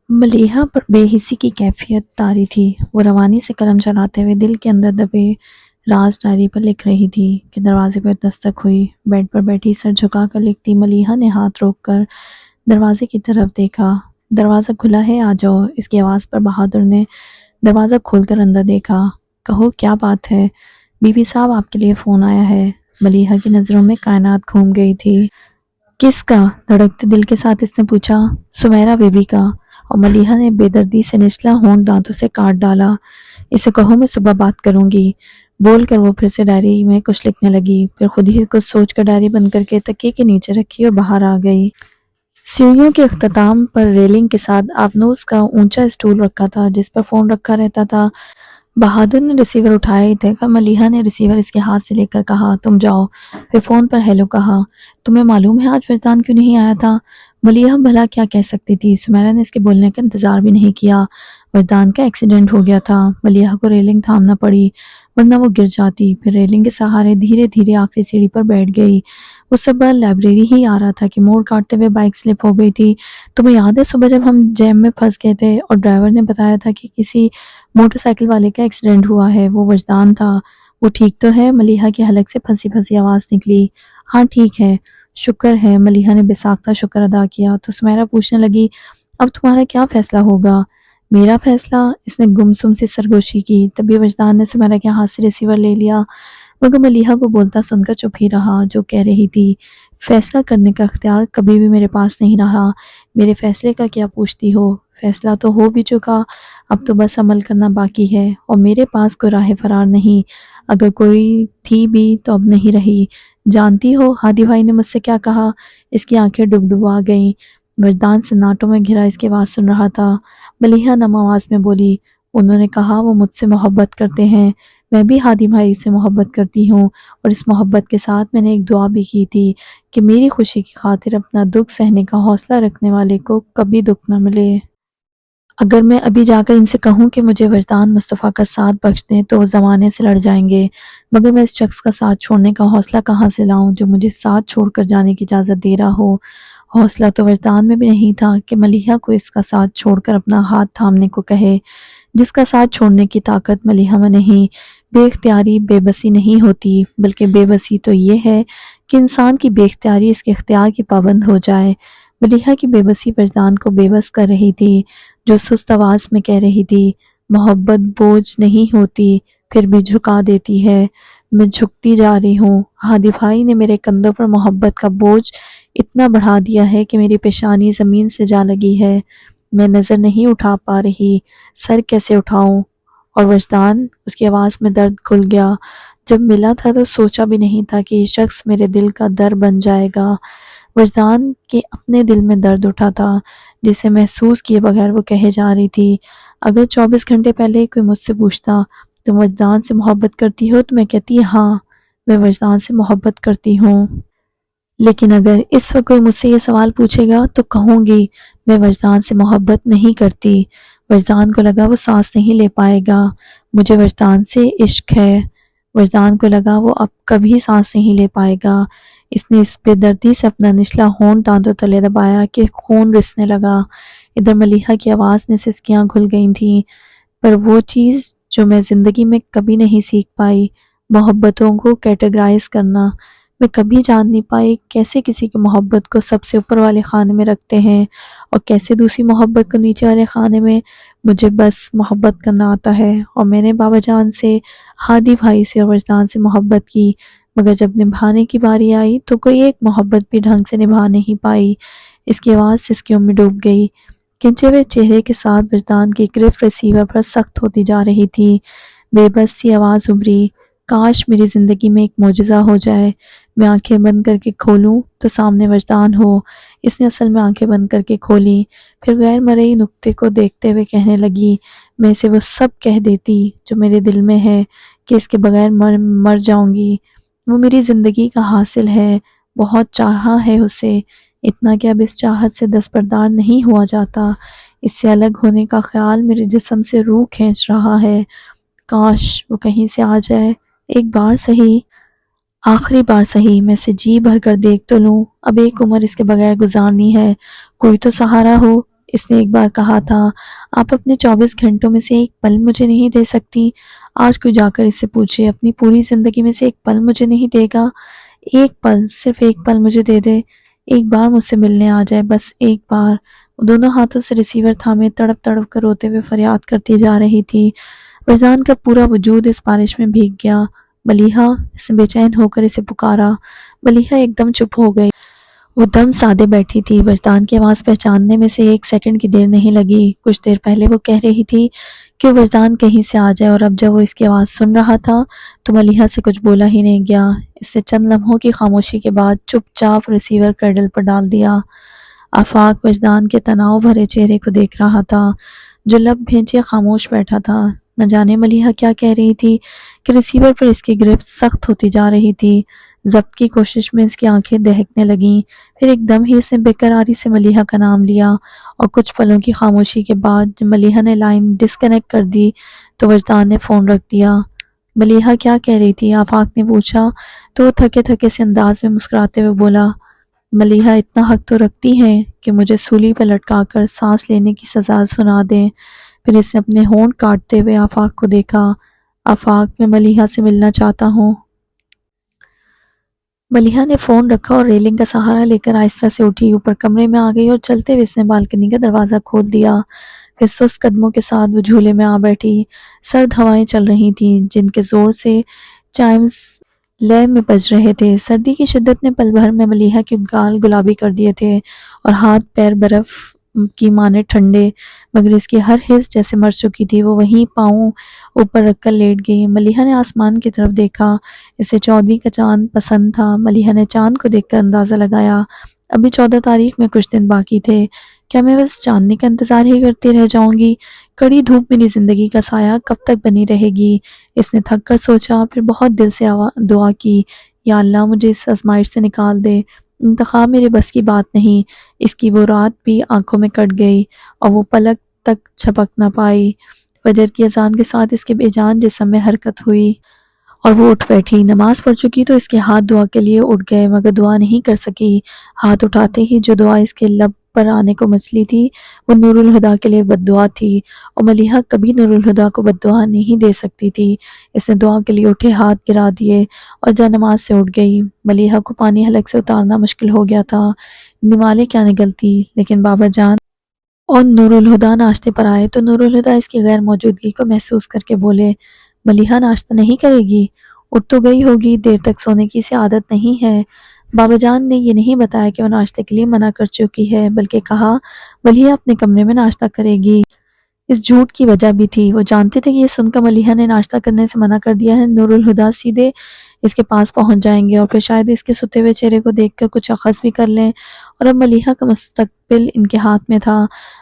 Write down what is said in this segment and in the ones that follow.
ملیحہ پر بے حسی کی کیفیت طاری تھی۔ وہ روانی سے قلم چلاتے ہوئے دل کے اندر دبے راز ڈائری پر لکھ رہی تھی کہ دروازے پر دستک ہوئی۔ بیڈ پر بیٹھی سر جھکا کر لکھتی ملیحہ نے ہاتھ روک کر دروازے کی طرف دیکھا۔ دروازہ کھلا ہے، آ جاؤ، اس کی آواز پر بہادر نے دروازہ کھول کر اندر دیکھا۔ کہو کیا بات ہے؟ بیوی صاحب آپ کے لیے فون آیا ہے۔ ملیحہ کی نظروں میں کائنات گھوم گئی تھی۔ کس کا؟ دھڑکتے دل کے ساتھ اس نے پوچھا۔ سمیرہ بی بی کا۔ اور ملیحہ نے بے دردی سے نچلا ہونٹ دانتوں سے کاٹ ڈالا۔ اسے کہو میں صبح بات کروں گی۔ بول کر وہ پھر سے ڈائری میں کچھ لکھنے لگی، پھر خود ہی کچھ سوچ کر ڈائری بند کر کے تکیے کے نیچے رکھی اور باہر آ گئی۔ سیڑھیوں کے اختتام پر ریلنگ کے ساتھ آبنوس کا اونچا اسٹول رکھا تھا جس پر فون رکھا رہتا تھا۔ بہادر نے ریسیور اٹھایا ہی تھا۔ ملیحہ نے ریسیور اس کے ہاتھ سے لے کر کہا تم جاؤ، پھر فون پر ہیلو کہا۔ تمہیں معلوم ہے آج وجدان کیوں نہیں آیا تھا؟ ملیحہ بھلا کیا کہہ سکتی تھی؟ سمیرہ نے اس کے بولنے کا انتظار بھی نہیں کیا۔ وجدان کا ایکسیڈنٹ ہو گیا تھا۔ ملیحہ کو ریلنگ تھامنا پڑی ورنہ وہ گر جاتی۔ پھر ریلنگ کے سہارے دھیرے دھیرے آخری سیڑھی پر بیٹھ گئی۔ وہ صبح لائبریری ہی آ رہا تھا کہ موڑ کاٹتے ہوئے بائک سلپ ہو گئی تھی۔ تمہیں یاد ہے صبح جب ہم جیم میں پھنس گئے تھے اور ڈرائیور نے بتایا تھا کہ کسی موٹر سائیکل والے کا ایکسیڈنٹ ہوا ہے؟ وہ وجدان تھا۔ وہ ٹھیک تو ہے؟ ملیحہ کی حلق سے پھنسی پھنسی آواز نکلی۔ ہاں ٹھیک ہے، شکر ہے۔ ملیحہ نے بے ساختہ شکر ادا کیا تو سمیرہ پوچھنے لگی اب تمہارا کیا فیصلہ ہوگا؟ میرا فیصلہ؟ اس نے گمسم سے سرگوشی کی۔ تبھی وجدان نے سمیرہ کے ہاتھ سے ریسیور لے لیا مگر ملیحہ کو بولتا سن کر چپ ہی رہا۔ جو کہہ رہی تھی فیصلہ کرنے کا اختیار کبھی بھی میرے پاس نہیں رہا۔ میرے فیصلے کا کیا پوچھتی ہو؟ فیصلہ تو ہو بھی چکا، اب تو بس عمل کرنا باقی ہے اور میرے پاس کوئی راہ فرار نہیں۔ اگر کوئی تھی بھی تو اب نہیں رہی۔ جانتی ہو ہادی بھائی نے مجھ سے کیا کہا؟ اس کی آنکھیں ڈبڈبا گئیں۔ وجدان سناٹوں میں گھرا اس کی آواز سن رہا تھا۔ ملیحہ نم آواز میں بولی انہوں نے کہا وہ مجھ سے محبت کرتے ہیں۔ میں بھی ہادی بھائی سے محبت کرتی ہوں اور اس محبت کے ساتھ میں نے ایک دعا بھی کی تھی کہ میری خوشی کی خاطر اپنا دکھ سہنے کا حوصلہ رکھنے والے کو کبھی دکھ نہ ملے۔ اگر میں ابھی جا کر ان سے کہوں کہ مجھے وجدان مصطفیٰ کا ساتھ بخش دیں تو وہ زمانے سے لڑ جائیں گے، مگر میں اس شخص کا ساتھ چھوڑنے کا حوصلہ کہاں سے لاؤں جو مجھے ساتھ چھوڑ کر جانے کی اجازت دے رہا ہو؟ حوصلہ تو وجدان میں بھی نہیں تھا کہ ملیحہ کو اس کا ساتھ چھوڑ کر اپنا ہاتھ تھامنے کو کہے۔ جس کا ساتھ چھوڑنے کی طاقت ملیحہ میں نہیں۔ بے اختیاری بے بسی نہیں ہوتی، بلکہ بے بسی تو یہ ہے کہ انسان کی بے اختیاری اس کے اختیار کی پابند ہو جائے۔ ملیحہ کی بے بسی وجدان کو بے بس کر رہی تھی، جو سست آواز میں کہہ رہی تھی محبت بوجھ نہیں ہوتی پھر بھی جھکا دیتی ہے۔ میں جھکتی جا رہی ہوں۔ ہادی بھائی نے میرے کندھوں پر محبت کا بوجھ اتنا بڑھا دیا ہے کہ میری پیشانی زمین سے جا لگی ہے۔ میں نظر نہیں اٹھا پا رہی، سر کیسے اٹھاؤں؟ اور وجدان، اس کی آواز میں درد گھل گیا۔ جب ملا تھا تو سوچا بھی نہیں تھا کہ یہ شخص میرے دل کا در بن جائے گا۔ وجدان کے اپنے دل میں درد اٹھا تھا جسے محسوس کیے بغیر وہ کہے جا رہی تھی اگر 24 گھنٹے پہلے کوئی مجھ سے پوچھتا تم وجدان سے محبت کرتی ہو تو میں کہتی ہاں میں وجدان سے محبت کرتی ہوں۔ لیکن اگر اس وقت کوئی مجھ سے یہ سوال پوچھے گا تو کہوں گی میں وجدان سے محبت نہیں کرتی۔ وجدان کو لگا وہ سانس نہیں لے پائے گا۔ مجھے وجدان سے عشق ہے۔ وجدان کو لگا وہ اب کبھی سانس نہیں لے پائے گا۔ اس نے اس بے دردی سے اپنا نچلا ہونٹ دانتوں تلے دبایا کہ خون رسنے لگا۔ ادھر ملیحہ کی آواز میں سسکیاں گھل گئی تھیں۔ پر وہ چیز جو میں زندگی میں کبھی نہیں سیکھ پائی، محبتوں کو کیٹیگرائز کرنا۔ میں کبھی جان نہیں پائی کیسے کسی کی محبت کو سب سے اوپر والے خانے میں رکھتے ہیں اور کیسے دوسری محبت کو نیچے والے خانے میں۔ مجھے بس محبت کرنا آتا ہے اور میں نے بابا جان سے، ہادی بھائی سے اور وجدان سے محبت کی، مگر جب نبھانے کی باری آئی تو کوئی ایک محبت بھی ڈھنگ سے نبھا نہیں پائی۔ اس کی آواز سسکیوں میں ڈوب گئی۔ کھنچے ہوئے چہرے کے ساتھ وجدان کی گرفت ریسیور پر سخت ہوتی جا رہی تھی۔ بے بس سی آواز ابھری کاش میری زندگی میں ایک معجزہ ہو جائے، میں آنکھیں بند کر کے کھولوں تو سامنے وجدان ہو۔ اس نے اصل میں آنکھیں بند کر کے کھولی، پھر غیر مرئی نقطے کو دیکھتے ہوئے کہنے لگی میں اسے وہ سب کہہ دیتی جو میرے دل میں ہے کہ اس کے بغیر مر جاؤں گی۔ وہ میری زندگی کا حاصل ہے، بہت چاہا ہے اسے، اتنا کہ اب اس چاہت سے دستبردار نہیں ہوا جاتا۔ اس سے الگ ہونے کا خیال میرے جسم سے روح کھینچ رہا ہے۔ کاش وہ کہیں سے آ جائے، ایک بار صحیح، آخری بار صحیح، میں اسے جی بھر کر دیکھ تو لوں۔ اب ایک عمر اس کے بغیر گزارنی ہے، کوئی تو سہارا ہو۔ اس نے ایک بار کہا تھا، آپ اپنے 24 گھنٹوں میں سے ایک پل مجھے نہیں دے سکتی؟ آج کوئی جا کر اس سے پوچھے اپنی پوری زندگی میں سے ایک پل مجھے نہیں دے گا؟ ایک پل، صرف ایک پل مجھے دے دے، ایک بار مجھ سے ملنے آ جائے، بس ایک بار۔ وہ دونوں ہاتھوں سے ریسیور تھامے تڑپ تڑپ کر روتے ہوئے فریاد کرتی جا رہی تھی۔ وجدان کا پورا وجود اس بارش میں بھیگ گیا۔ ملیحہ، اس نے بے چین ہو کر اسے پکارا۔ ملیحہ ایک دم چپ ہو گئی۔ وہ دم سادے بیٹھی تھی۔ وجدان کی آواز پہچاننے میں سے ایک سیکنڈ کی دیر نہیں لگی۔ کچھ دیر پہلے وہ کہہ رہی تھی کہ وجدان کہیں سے آ جائے، اور اب جب وہ اس کی آواز سن رہا تھا تو ملیحہ سے کچھ بولا ہی نہیں گیا۔ اس سے چند لمحوں کی خاموشی کے بعد چپ چاپ ریسیور کریڈل پر ڈال دیا۔ آفاق وجدان کے تناؤ بھرے چہرے کو دیکھ رہا تھا، جو لب بھینچے خاموش بیٹھا تھا۔ نہ جانے ملیحہ کیا کہہ رہی تھی کہ ریسیور پر اس کی گرفت سخت ہوتی جا رہی تھی۔ ضبط کی کوشش میں اس کی آنکھیں دہکنے لگیں۔ پھر ایک دم ہی اس نے بے قراری سے ملیحہ کا نام لیا، اور کچھ پلوں کی خاموشی کے بعد جب ملیحہ نے لائن ڈسکنیکٹ کر دی تو وجدان نے فون رکھ دیا۔ ملیحہ کیا کہہ رہی تھی؟ آفاق نے پوچھا تو وہ تھکے تھکے سے انداز میں مسکراتے ہوئے بولا، ملیحہ اتنا حق تو رکھتی ہیں کہ مجھے سولی پہ لٹکا کر سانس لینے کی سزا سنا دیں۔ پھر اس نے اپنے ہونٹ کاٹتے ہوئے آفاق کو دیکھا۔ آفاق، میں ملیحہ سے ملنا چاہتا ہوں۔ ملیحہ نے فون رکھا اور ریلنگ کا سہارا لے کر آہستہ سے اٹھی، اوپر کمرے میں آ گئی اور چلتے ہوئے اس نے بالکنی کا دروازہ کھول دیا۔ پھر سست قدموں کے ساتھ وہ جھولے میں آ بیٹھی۔ سرد ہوائیں چل رہی تھیں جن کے زور سے چائمز لے میں بج رہے تھے۔ سردی کی شدت نے پل بھر میں ملیحہ کے گال گلابی کر دیے تھے اور ہاتھ پیر برف کی مانند ٹھنڈے، مگر اس کی ہر حس جیسے مر چکی تھی۔ وہ وہیں پاؤں اوپر رکھ کر لیٹ گئی۔ ملیحہ نے آسمان کی طرف دیکھا۔ اسے 14ویں کا چاند پسند تھا۔ ملیحہ نے چاند کو دیکھ کر اندازہ لگایا، ابھی 14 تاریخ میں کچھ دن باقی تھے۔ کیا میں بس چاندنی کا انتظار ہی کرتی رہ جاؤں گی؟ کڑی دھوپ میری زندگی کا سایہ کب تک بنی رہے گی؟ اس نے تھک کر سوچا، پھر بہت دل سے دعا کی، یا اللہ مجھے اس آزمائش سے نکال دے۔ انتخاب میرے بس کی بات نہیں۔ اس کی وہ رات بھی آنکھوں میں کٹ گئی اور وہ پلک تک جھپک نہ پائی۔ فجر کی اذان کے ساتھ اس کے بے جان جسم میں حرکت ہوئی اور وہ اٹھ بیٹھی۔ نماز پڑھ چکی تو اس کے ہاتھ دعا کے لیے اٹھ گئے، مگر دعا نہیں کر سکی۔ ہاتھ اٹھاتے ہی جو دعا اس کے لب پر آنے کو مچلی تھی وہ نور الہدیٰ کے لیے بد دعا تھی، اور ملیحہ کبھی نور الہدیٰ کو بد دعا نہیں دے سکتی تھی۔ اس نے دعا کے لیے اٹھے ہاتھ گرا دیے اور جا نماز سے اٹھ گئی۔ ملیحہ کو پانی حلق سے اتارنا مشکل ہو گیا تھا، نوالیں کیا نگلتی، لیکن بابا جان اور نور الہدیٰ ناشتے پر آئے تو نور الہدیٰ اس کی غیر موجودگی کو محسوس کر کے بولے، ملیحہ ناشتہ نہیں کرے گی؟ اٹھ تو گئی ہوگی، دیر تک سونے کی اسے عادت نہیں ہے۔ بابا جان نے یہ نہیں بتایا کہ وہ ناشتے کے لیے منع کر چکی ہے، بلکہ کہا ملیحہ اپنے کمرے میں ناشتہ کرے گی۔ اس جھوٹ کی وجہ بھی تھی، وہ جانتے تھے کہ یہ سن کر ملیحہ نے ناشتہ کرنے سے منع کر دیا ہے، نور الہدیٰ سیدھے اس کے پاس پہنچ جائیں گے اور پھر شاید اس کے ستے ہوئے چہرے کو دیکھ کر کچھ اخذ بھی کر لیں، اور اب ملیحہ کا مستقبل ان کے ہاتھ میں تھا۔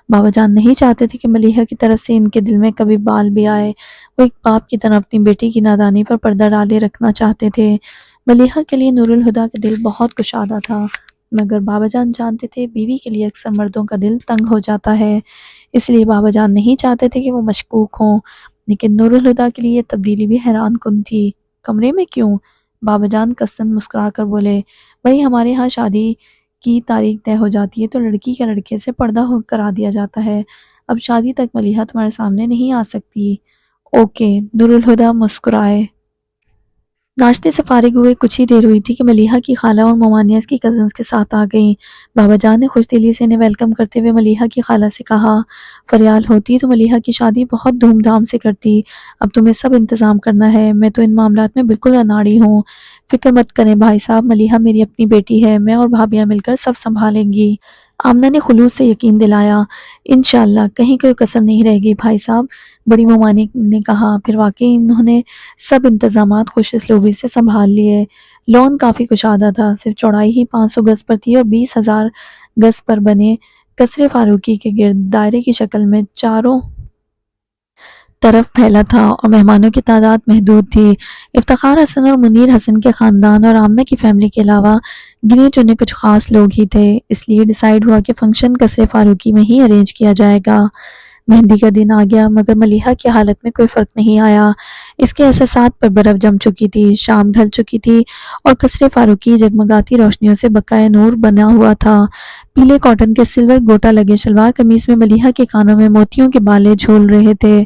بابا جان نہیں چاہتے تھے کہ ملیحہ کی طرف سے ان کے دل میں کبھی بال بھی آئے۔ وہ ایک باپ کی طرح اپنی بیٹی کی نادانی پر پردہ ڈالے رکھنا چاہتے تھے۔ ملیحہ کے لیے نور الہدیٰ کا دل بہت کشادہ تھا، مگر بابا جان جانتے تھے بیوی کے لیے اکثر مردوں کا دل تنگ ہو جاتا ہے، اس لیے بابا جان نہیں چاہتے تھے کہ وہ مشکوک ہوں۔ لیکن نور الہدیٰ کے لیے یہ تبدیلی بھی حیران کن تھی۔ کمرے میں کیوں؟ بابا جان قصداً مسکرا کر بولے، بھائی ہمارے ہاں شادی کی تاریخ طے ہو جاتی ہے تو لڑکی کا لڑکے سے پردہ کرا دیا جاتا ہے، اب شادی تک ملیحہ تمہارے سامنے نہیں آ سکتی۔ اوکے، نور الہدیٰ مسکرائے۔ ناشتے سے فارغ ہوئے کچھ ہی دیر ہوئی تھی کہ ملیحہ کی خالہ اور ممانیہ اس کی کزنز کے ساتھ آ گئیں۔ بابا جان نے خوش دلی سے انہیں ویلکم کرتے ہوئے ملیحہ کی خالہ سے کہا، فریال ہوتی تو ملیحہ کی شادی بہت دھوم دھام سے کرتی، اب تمہیں سب انتظام کرنا ہے، میں تو ان معاملات میں بالکل اناڑی ہوں۔ فکر مت کریں بھائی صاحب، ملیحہ میری اپنی بیٹی ہے، میں اور بھابیاں مل کر سب سنبھالیں گی۔ آمنہ نے خلوص سے یقین دلایا، انشاءاللہ کہیں کوئی کسر نہیں رہے گی بھائی صاحب، بڑی ممانی نے کہا۔ پھر واقعی انہوں نے سب انتظامات خوش اسلوبی سے سنبھال لیے۔ لون کافی کشادہ تھا، صرف چوڑائی ہی 500 گز پر تھی اور 20,000 گز پر بنے قصر فاروقی کے گرد دائرے کی شکل میں چاروں طرف پھیلا تھا اور مہمانوں کی تعداد محدود تھی۔ افتخار حسن اور منیر حسن کے خاندان اور آمنہ کی فیملی کے علاوہ گنے چنے کچھ خاص لوگ ہی تھے، اس لیے ڈیسائیڈ ہوا کہ فنکشن قصر فاروقی میں ہی ارینج کیا جائے گا۔ مہندی کا دن آ گیا مگر ملیحہ کی حالت میں کوئی فرق نہیں آیا۔ اس کے احساسات پر برف جم چکی تھی، شام ڈھل چکی تھی اور قصر فاروقی جگمگاتی روشنیوں سے بقائے نور بنا ہوا تھا۔ پیلے کاٹن کے سلور گوٹا لگے شلوار قمیص میں ملیحہ کے کانوں میں موتیوں کے بالے جھول رہے تھے۔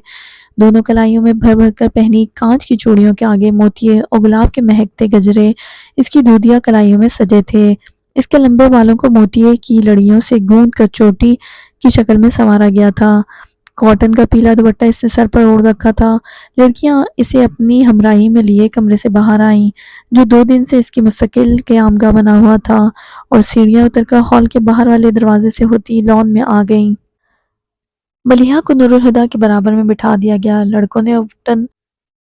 دونوں کلائیوں میں بھر بھر کر پہنی کانچ کی چوڑیوں کے آگے موتیے اور گلاب کے مہکتے گجرے اس کی دودھیا کلائیوں میں سجے تھے۔ اس کے لمبے بالوں کو موتیے کی لڑیوں سے گوند کر چوٹی کی شکل میں سنوارا گیا تھا۔ کاٹن کا پیلا دوپٹہ اس نے سر پر اوڑھ رکھا تھا۔ لڑکیاں اسے اپنی ہمراہی میں لیے کمرے سے باہر آئیں، جو 2 دن سے اس کی مستقل قیام گاہ بنا ہوا تھا، اور سیڑھیاں اتر کر ہال کے باہر والے دروازے سے ہوتی لان میں آ گئیں۔ ملیحہ کو نور الہدیٰ کے برابر میں بٹھا دیا گیا۔ لڑکوں نے ابٹن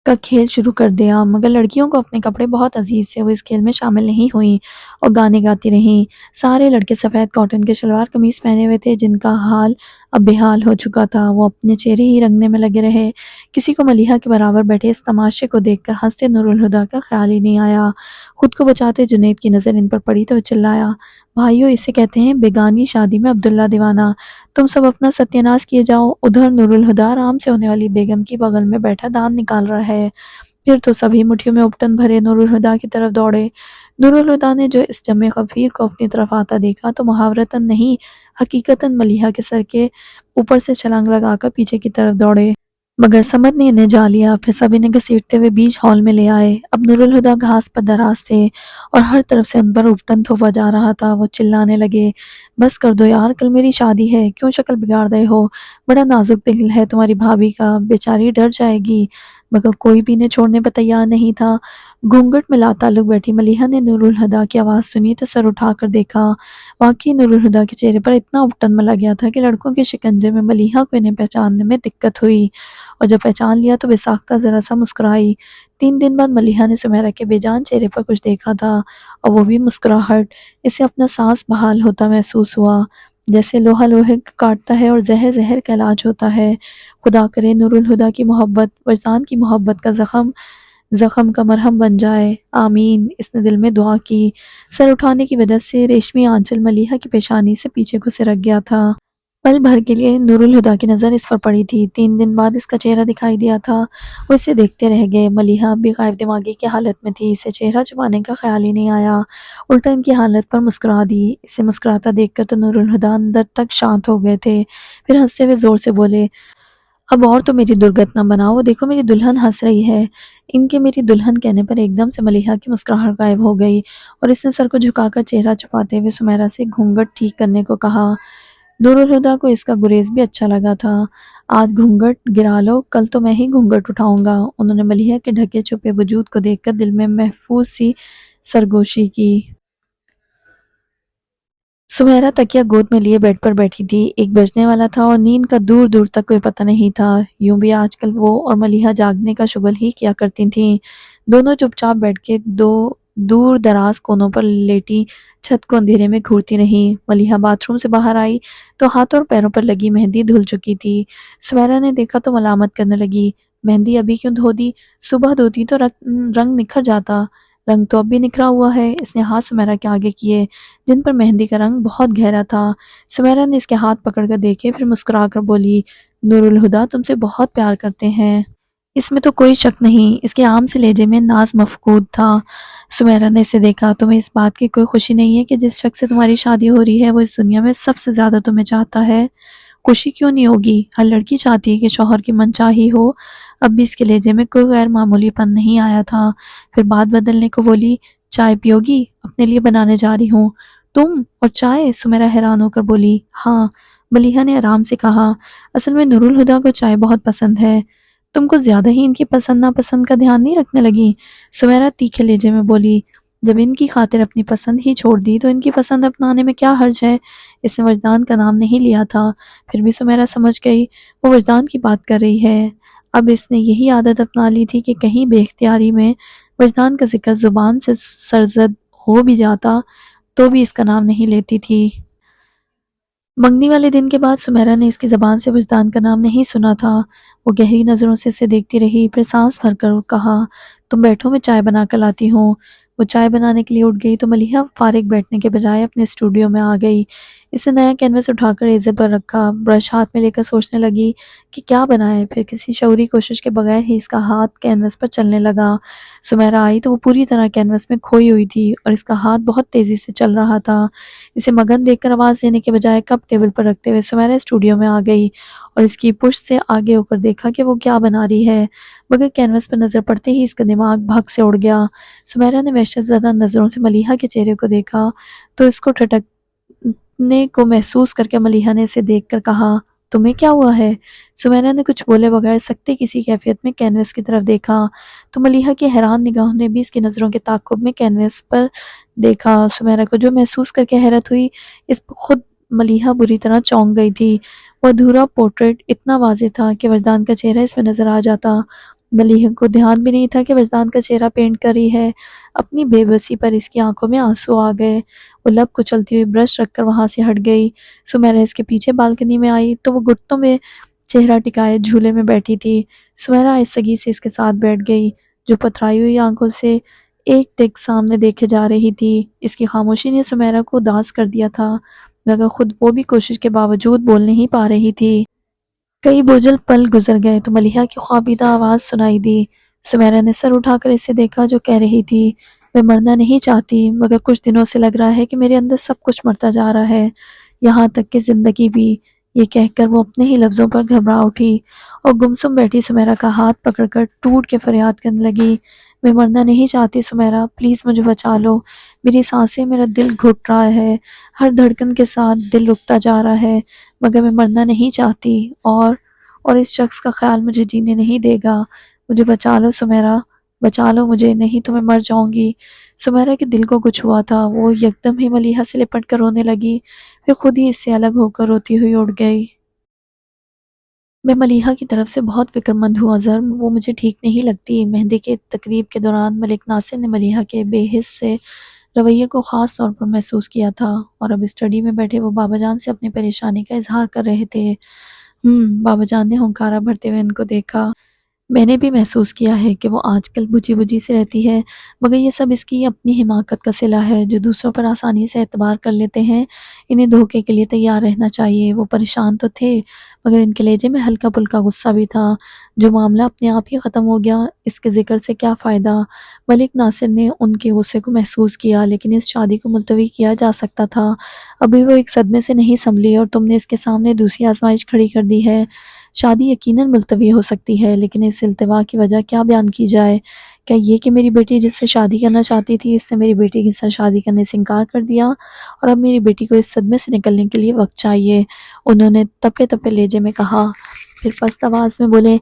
کا کھیل شروع کر دیا مگر لڑکیوں کو اپنے کپڑے بہت عزیز تھے، وہ اس کھیل میں شامل نہیں ہوئیں اور گانے گاتی رہیں۔ سارے لڑکے سفید کاٹن کے شلوار قمیص پہنے ہوئے تھے جن کا حال اب بے حال ہو چکا تھا۔ وہ اپنے چہرے ہی رنگنے میں لگے رہے۔ کسی کو ملیحہ کے برابر بیٹھے اس تماشے کو دیکھ کر ہنستے نور الہدیٰ کا خیال ہی نہیں آیا۔ خود کو بچاتے جنید کی نظر ان پر پڑی تو چلایا، بھائیو اسے کہتے ہیں بیگانی شادی میں عبداللہ دیوانہ، تم سب اپنا ستیہ ناش کیے جاؤ۔ ادھر نور الہدیٰ آرام سے ہونے والی بیگم کی بغل میں بیٹھا دان نکال رہا ہے۔ پھر تو سبھی مٹھیوں میں ابٹن بھرے نور الہدیٰ کی طرف دوڑے۔ نور الہدیٰ نے جو اس جمع غفیر کو اپنی طرف آتا دیکھا تو محاورتاً نہیں حقیقتاً ملیحہ کے سر کے اوپر سے چھلانگ لگا کر پیچھے کی طرف دوڑے، مگر سمد نے انہیں جا لیا۔ پھر سب انہیں گھسیٹتے ہوئے بیچ ہال میں لے آئے۔ اب نور الہدیٰ گھاس پر دراز تھے اور ہر طرف سے ان پر ابٹن تھوپا جا رہا تھا۔ وہ چلانے لگے، بس کر دو یار، کل میری شادی ہے، کیوں شکل بگاڑ رہے ہو؟ بڑا نازک دل ہے تمہاری بھابھی کا، بیچاری ڈر جائے گی۔ مگر کوئی بھی انہیں چھوڑنے پر تیار نہیں تھا۔ گھونگھٹ میں لاتعلق بیٹھی ملیحہ نے نور الہدیٰ کی آواز سنی تو سر اٹھا کر دیکھا۔ واقعی نور الہدیٰ کے چہرے پر اتنا ابٹن ملا گیا تھا کہ لڑکوں کے شکنجے میں ملیحہ کو انہیں پہچاننے میں دقت ہوئی، اور جب پہچان لیا تو بے ساختہ ذرا سا مسکرائی۔ 3 دن بعد ملیحہ نے سمیرہ کے بے جان چہرے پر کچھ دیکھا تھا، اور وہ بھی مسکراہٹ۔ اسے اپنا سانس بحال ہوتا محسوس ہوا، جیسے لوہا لوہے کو کاٹتا ہے اور زہر زہر کا علاج ہوتا ہے۔ خدا کرے نور الہدیٰ کی محبت وجدان کی محبت کا زخم کا مرہم بن جائے، آمین، اس نے دل میں دعا کی۔ سر اٹھانے کی وجہ سے ریشمی آنچل ملیحہ کی پیشانی سے پیچھے کو سرک گیا تھا۔ پل بھر کے لیے نور الہدیٰ کی نظر اس پر پڑی تھی۔ 3 دن بعد اس کا چہرہ دکھائی دیا تھا۔ وہ اسے دیکھتے رہ گئے۔ ملیحہ اب بھی غائب دماغی کی حالت میں تھی، اسے چہرہ چھپانے کا خیال ہی نہیں آیا، الٹا ان کی حالت پر مسکرا دی۔ اسے مسکراتا دیکھ کر تو نور الہدیٰ اندر تک شانت ہو گئے تھے، پھر ہنستے ہوئے زور سے بولے، اب اور تو میری درگت نہ بناؤ، وہ دیکھو میری دلہن ہنس رہی ہے۔ ان کے میری دلہن کہنے پر ایک دم سے ملیحہ کی مسکراہٹ غائب ہو گئی، اور اس نے سر کو جھکا کر چہرہ چھپاتے ہوئے سمیرہ سے گھونگھٹ ٹھیک کرنے کو کہا۔ نور الہدیٰ کو اس کا گریز بھی اچھا لگا تھا۔ آج گھونگھٹ گرا لو، کل تو میں ہی گھونگھٹ اٹھاؤں گا۔ انہوں نے ملیحہ کے ڈھکے چھپے وجود کو دیکھ کر دل میں محفوظ سی سرگوشی کی۔ سمیرہ تکیہ گود میں لیے بیڈ پر بیٹھی تھی۔ 1 بجنے والا تھا اور نیند کا دور دور تک کوئی پتہ نہیں تھا۔ یوں بھی آج کل وہ اور ملیحہ جاگنے کا شغل ہی کیا کرتی تھیں۔ دونوں چپ چاپ بیٹھ کے دور دراز کونوں پر لیٹی چھت کو اندھیرے میں گھورتی رہیں۔ ملیحہ باتھ روم سے باہر آئی تو ہاتھوں اور پیروں پر لگی مہندی دھل چکی تھی۔ سمیرہ نے دیکھا تو ملامت کرنے لگی، مہندی ابھی کیوں دھو دی؟ صبح دھوتی تو رنگ نکھر جاتا۔ رنگ تو اب بھی نکھرا ہوا ہے۔ اس نے ہاتھ سمیرہ کے آگے کیے جن پر مہندی کا رنگ بہت گہرا تھا۔ سمیرہ نے اس کے ہاتھ پکڑ کر دیکھے، پھر مسکرا کر بولی، نور الہدیٰ تم سے بہت پیار کرتے ہیں، اس میں تو کوئی شک نہیں۔ اس کے عام سے لہجے میں ناز مفقود تھا۔ سمیرہ نے اسے دیکھا، تمہیں اس بات کی کوئی خوشی نہیں ہے کہ جس شخص سے تمہاری شادی ہو رہی ہے وہ اس دنیا میں سب سے زیادہ تمہیں چاہتا ہے؟ خوشی کیوں نہیں ہوگی؟ ہر لڑکی چاہتی ہے کہ شوہر کی منچاہی ہو۔ اب بھی اس کے لہجے میں کوئی غیر معمولی پن نہیں آیا تھا۔ پھر بات بدلنے کو بولی، چائے پیو گی؟ اپنے لیے بنانے جا رہی ہوں۔ تم اور چائے؟ سمیرہ حیران ہو کر بولی، ہاں۔ ملیحہ نے آرام سے کہا، اصل میں نور الہدیٰ کو چائے بہت پسند ہے، تم کو زیادہ ہی ان کی پسند ناپسند کا دھیان نہیں رکھنے لگی؟ سمیرہ تیکھے لہجے میں بولی، جب ان کی خاطر اپنی پسند ہی چھوڑ دی تو ان کی پسند اپنانے میں کیا حرج ہے؟ اس نے وجدان کا نام نہیں لیا تھا، پھر بھی سمیرہ سمجھ گئی وہ وجدان کی بات کر رہی ہے۔ اب اس نے یہی عادت اپنا لی تھی کہ کہیں بے اختیاری میں وجدان کا ذکر زبان سے سرزد ہو بھی جاتا تو بھی اس کا نام نہیں لیتی تھی۔ منگنی والے دن کے بعد سمیرہ نے اس کی زبان سے وجدان کا نام نہیں سنا تھا۔ وہ گہری نظروں سے اسے دیکھتی رہی، پھر سانس بھر کر کہا، تم بیٹھو میں چائے بنا کر لاتی ہوں۔ وہ چائے بنانے کے لیے اٹھ گئی تو ملیحہ فارغ بیٹھنے کے بجائے اپنے اسٹوڈیو میں آ گئی۔ اسے نیا کینوس اٹھا کر ایزر پر رکھا، برش ہاتھ میں لے کر سوچنے لگی کہ کیا بنائے۔ پھر کسی شعوری کوشش کے بغیر ہی اس کا ہاتھ کینوس پر چلنے لگا۔ سمیرا آئی تو وہ پوری طرح کینوس میں کھوئی ہوئی تھی اور اس کا ہاتھ بہت تیزی سے چل رہا تھا۔ اسے مگن دیکھ کر آواز دینے کے بجائے کپ ٹیبل پر رکھتے ہوئے سمیرا اسٹوڈیو میں آ گئی اور اس کی پشت سے آگے ہو کر دیکھا کہ وہ کیا بنا رہی ہے، مگر کینوس پر نظر پڑتے ہی اس کا دماغ بھگ سے اڑ گیا۔ سمیرا نے وحشت زدہ نظروں سے ملیحہ کے چہرے کو دیکھا تو اس کو ٹھٹکنے کو محسوس کر کے ملیحہ نے اسے دیکھ کر کہا، تمہیں کیا ہوا ہے؟ سمیرا نے کچھ بولے بغیر سکتے کسی کیفیت میں کینوس کی طرف دیکھا تو ملیحہ کی حیران نگاہوں نے بھی اس کی نظروں کے تعاقب میں کینوس پر دیکھا۔ سمیرا کو جو محسوس کر کے حیرت ہوئی، اس پر خود ملیحہ بری طرح چونک گئی تھی۔ وہ ادھورا پورٹریٹ اتنا واضح تھا کہ وجدان کا چہرہ اس میں نظر آ جاتا۔ ملیحہ کو دھیان بھی نہیں تھا کہ وجدان کا چہرہ پینٹ کر رہی ہے۔ اپنی بے بسی پر اس کی آنکھوں میں آنسو آ گئے۔ وہ لب کچلتی ہوئی برش رکھ کر وہاں سے ہٹ گئی۔ سمیرا اس کے پیچھے بالکنی میں آئی تو وہ گھٹنوں میں چہرہ ٹکائے جھولے میں بیٹھی تھی۔ سمیرا آہستگی سے اس کے ساتھ بیٹھ گئی، جو پتھرائی ہوئی آنکھوں سے ایک ٹک سامنے دیکھے جا رہی تھی۔ اس کی خاموشی نے سمیرا کو اداس کر دیا تھا، مگر خود وہ بھی کوشش کے باوجود بول نہیں پا رہی تھی۔ کئی بوجھل پل گزر گئے تو ملیحہ کی خوابیدہ آواز سنائی دی۔ سمیرا نے سر اٹھا کر اسے دیکھا جو کہہ رہی تھی، میں مرنا نہیں چاہتی، مگر کچھ دنوں سے لگ رہا ہے کہ میرے اندر سب کچھ مرتا جا رہا ہے، یہاں تک کہ زندگی بھی۔ یہ کہہ کر وہ اپنے ہی لفظوں پر گھبرا اٹھی اور گمسم بیٹھی سمیرا کا ہاتھ پکڑ کر ٹوٹ کے فریاد کرنے لگی، میں مرنا نہیں چاہتی سمیرا، پلیز مجھے بچا لو، میری سانسیں، میرا دل گھٹ رہا ہے، ہر دھڑکن کے ساتھ دل رکتا جا رہا ہے، مگر میں مرنا نہیں چاہتی، اور اس شخص کا خیال مجھے جینے نہیں دے گا، مجھے بچا لو سمیرا، بچا لو مجھے، نہیں تو میں مر جاؤں گی۔ سمیرا کے دل کو کچھ ہوا تھا، وہ یکدم ہی ملیحہ سے لپٹ کر رونے لگی، پھر خود ہی اس سے الگ ہو کر روتی ہوئی اڑ گئی۔ میں ملیحہ کی طرف سے بہت فکر مند ہوں اظہر، وہ مجھے ٹھیک نہیں لگتی۔ مہندی کے تقریب کے دوران ملک ناصر نے ملیحہ کے بے حس سے رویے کو خاص طور پر محسوس کیا تھا، اور اب اسٹڈی میں بیٹھے وہ بابا جان سے اپنی پریشانی کا اظہار کر رہے تھے۔ بابا جان نے ہنکارا بھرتے ہوئے ان کو دیکھا، میں نے بھی محسوس کیا ہے کہ وہ آج کل بجھی بجھی سے رہتی ہے، مگر یہ سب اس کی اپنی حماقت کا صلہ ہے، جو دوسروں پر آسانی سے اعتبار کر لیتے ہیں، انہیں دھوکے کے لیے تیار رہنا چاہیے۔ وہ پریشان تو تھے، مگر ان کے لہجے میں ہلکا پھلکا غصہ بھی تھا، جو معاملہ اپنے آپ ہی ختم ہو گیا، اس کے ذکر سے کیا فائدہ۔ ملک ناصر نے ان کے غصے کو محسوس کیا، لیکن اس شادی کو ملتوی کیا جا سکتا تھا، ابھی وہ ایک صدمے سے نہیں سنبھلی اور تم نے اس کے سامنے دوسری آزمائش کھڑی کر دی ہے۔ شادی یقیناً ملتوی ہو سکتی ہے، لیکن اس التوا کی وجہ کیا بیان کی جائے؟ کیا یہ کہ میری بیٹی جس سے شادی کرنا چاہتی تھی، اس نے میری بیٹی کے ساتھ شادی کرنے سے انکار کر دیا، اور اب میری بیٹی کو اس صدمے سے نکلنے کے لیے وقت چاہیے؟ انہوں نے تپے تپے لہجے میں کہا، پھر پست آواز میں بولے،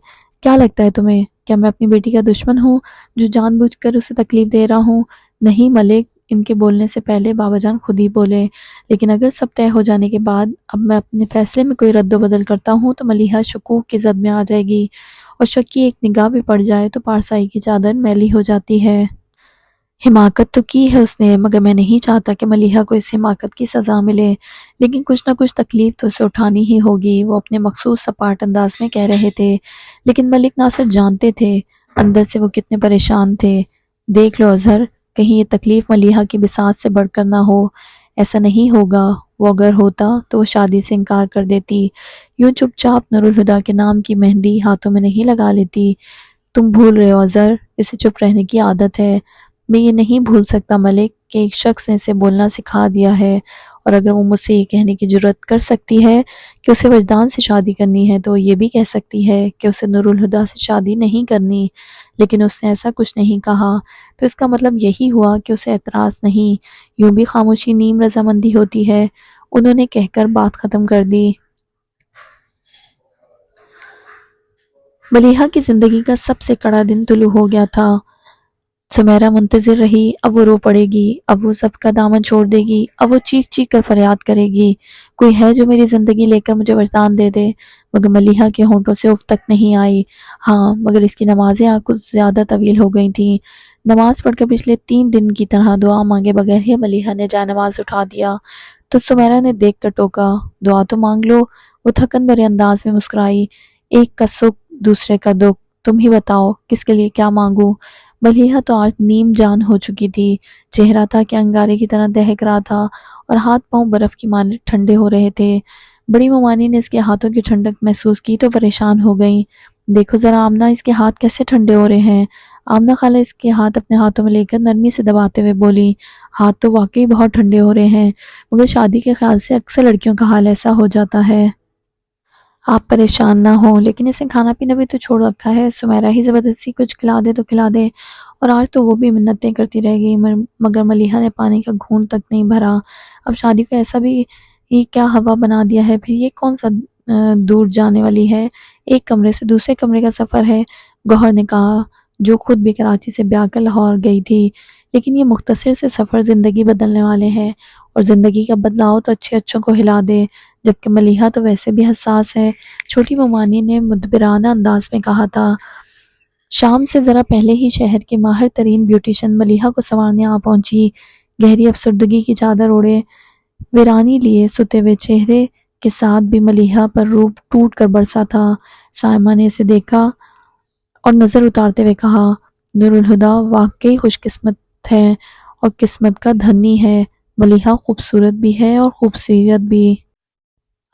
کیا لگتا ہے تمہیں؟ کیا میں اپنی بیٹی کا دشمن ہوں جو جان بوجھ کر اسے تکلیف دے رہا ہوں؟ نہیں ملک، ان کے بولنے سے پہلے بابا جان خود ہی بولے، لیکن اگر سب طے ہو جانے کے بعد اب میں اپنے فیصلے میں کوئی رد و بدل کرتا ہوں تو ملیحہ شکوک کی زد میں آ جائے گی، اور شک کی ایک نگاہ بھی پڑ جائے تو پارسائی کی چادر میلی ہو جاتی ہے۔ حماقت تو کی ہے اس نے، مگر میں نہیں چاہتا کہ ملیحہ کو اس حماقت کی سزا ملے، لیکن کچھ نہ کچھ تکلیف تو اسے اٹھانی ہی ہوگی، وہ اپنے مخصوص سپاٹ انداز میں کہہ رہے تھے، لیکن ملک ناصر جانتے تھے اندر سے وہ کتنے پریشان تھے۔ دیکھ لو اظہر، کہیں یہ تکلیف ملیحہ کی بساط سے بڑھ کر نہ ہو، ایسا نہیں ہوگا، وہ اگر ہوتا تو وہ شادی سے انکار کر دیتی، یوں چپ چاپ نورالہدیٰ کے نام کی مہندی ہاتھوں میں نہیں لگا لیتی۔ تم بھول رہے ہو اظہر، اسے چپ رہنے کی عادت ہے، میں یہ نہیں بھول سکتا ملک کہ ایک شخص نے اسے بولنا سکھا دیا ہے، اور اگر وہ مجھ سے یہ کہنے کی جرات کر سکتی ہے کہ اسے وجدان سے شادی کرنی ہے تو وہ یہ بھی کہہ سکتی ہے کہ اسے نورالہدیٰ سے شادی نہیں کرنی، لیکن اس نے ایسا کچھ نہیں کہا، تو اس کا مطلب یہی ہوا کہ اسے اعتراض نہیں، یوں بھی خاموشی نیم رضامندی ہوتی ہے۔ انہوں نے کہہ کر بات ختم کر دی۔ ملیحہ کی زندگی کا سب سے کڑا دن طلوع ہو گیا تھا۔ سمیرا منتظر رہی، اب وہ رو پڑے گی، اب وہ سب کا دامن چھوڑ دے گی، اب وہ چیخ چیخ کر فریاد کرے گی، کوئی ہے جو میری زندگی لے کر مجھے وجدان دے دے، مگر ملیحہ کے ہونٹوں سے اف تک نہیں آئی۔ ہاں، مگر اس کی نمازیں کچھ زیادہ طویل ہو گئی تھیں۔ نماز پڑھ کر پچھلے 3 دن کی طرح دعا مانگے بغیر ہی ملیحہ نے جائے نماز اٹھا دیا، تو سمیرا نے دیکھ کر ٹوکا، دعا تو مانگ لو۔ وہ تھکن بھرے انداز میں مسکرائی، ایک کا سکھ دوسرے کا دکھ، تم ہی بتاؤ کس کے لیے کیا مانگوں؟ ملیحہ تو آج نیم جان ہو چکی تھی، چہرہ تھا کہ انگارے کی طرح دہک رہا تھا، اور ہاتھ پاؤں برف کی مانند ٹھنڈے ہو رہے تھے۔ بڑی ممانی نے اس کے ہاتھوں کی ٹھنڈک محسوس کی تو پریشان ہو گئیں۔ دیکھو ذرا آمنہ، اس کے ہاتھ کیسے ٹھنڈے ہو رہے ہیں۔ آمنہ خالہ اس کے ہاتھ اپنے ہاتھوں میں لے کر نرمی سے دباتے ہوئے بولی، ہاتھ تو واقعی بہت ٹھنڈے ہو رہے ہیں، مگر شادی کے خیال سے اکثر لڑکیوں کا حال ایسا ہو جاتا ہے۔ آپ پریشان نہ ہوں، لیکن اسے کھانا پینا بھی تو چھوڑ رکھا ہے۔ سمیرہ ہی زبردستی کچھ کھلا دے تو کھلا دے، اور آج تو وہ بھی منتیں کرتی رہ گئی، مگر ملیحہ نے پانی کا گھونٹ تک نہیں بھرا۔ اب شادی کو ایسا بھی یہ کیا ہوا بنا دیا ہے، پھر یہ کون سا دور جانے والی ہے، ایک کمرے سے دوسرے کمرے کا سفر ہے، گوہر نے کہا، جو خود بھی کراچی سے بیاہ کر لاہور گئی تھی۔ لیکن یہ مختصر سے سفر زندگی بدلنے والے ہیں، اور زندگی کا بدلاؤ تو اچھے اچھوں کو ہلا دے، جبکہ ملیحہ تو ویسے بھی حساس ہے، چھوٹی ممانی نے مدبرانہ انداز میں کہا تھا۔ شام سے ذرا پہلے ہی شہر کی ماہر ترین بیوٹیشن ملیحہ کو سنوارنے آ پہنچی۔ گہری افسردگی کی چادر اوڑھے، ویرانی لیے ستے ہوئے چہرے کے ساتھ بھی ملیحہ پر روپ ٹوٹ کر برسا تھا۔ سائمہ نے اسے دیکھا اور نظر اتارتے ہوئے کہا، نورالہدیٰ واقعی خوش قسمت ہے اور قسمت کا دھنی ہے۔ ملیحہ خوبصورت بھی ہے اور خوبصیرت بھی۔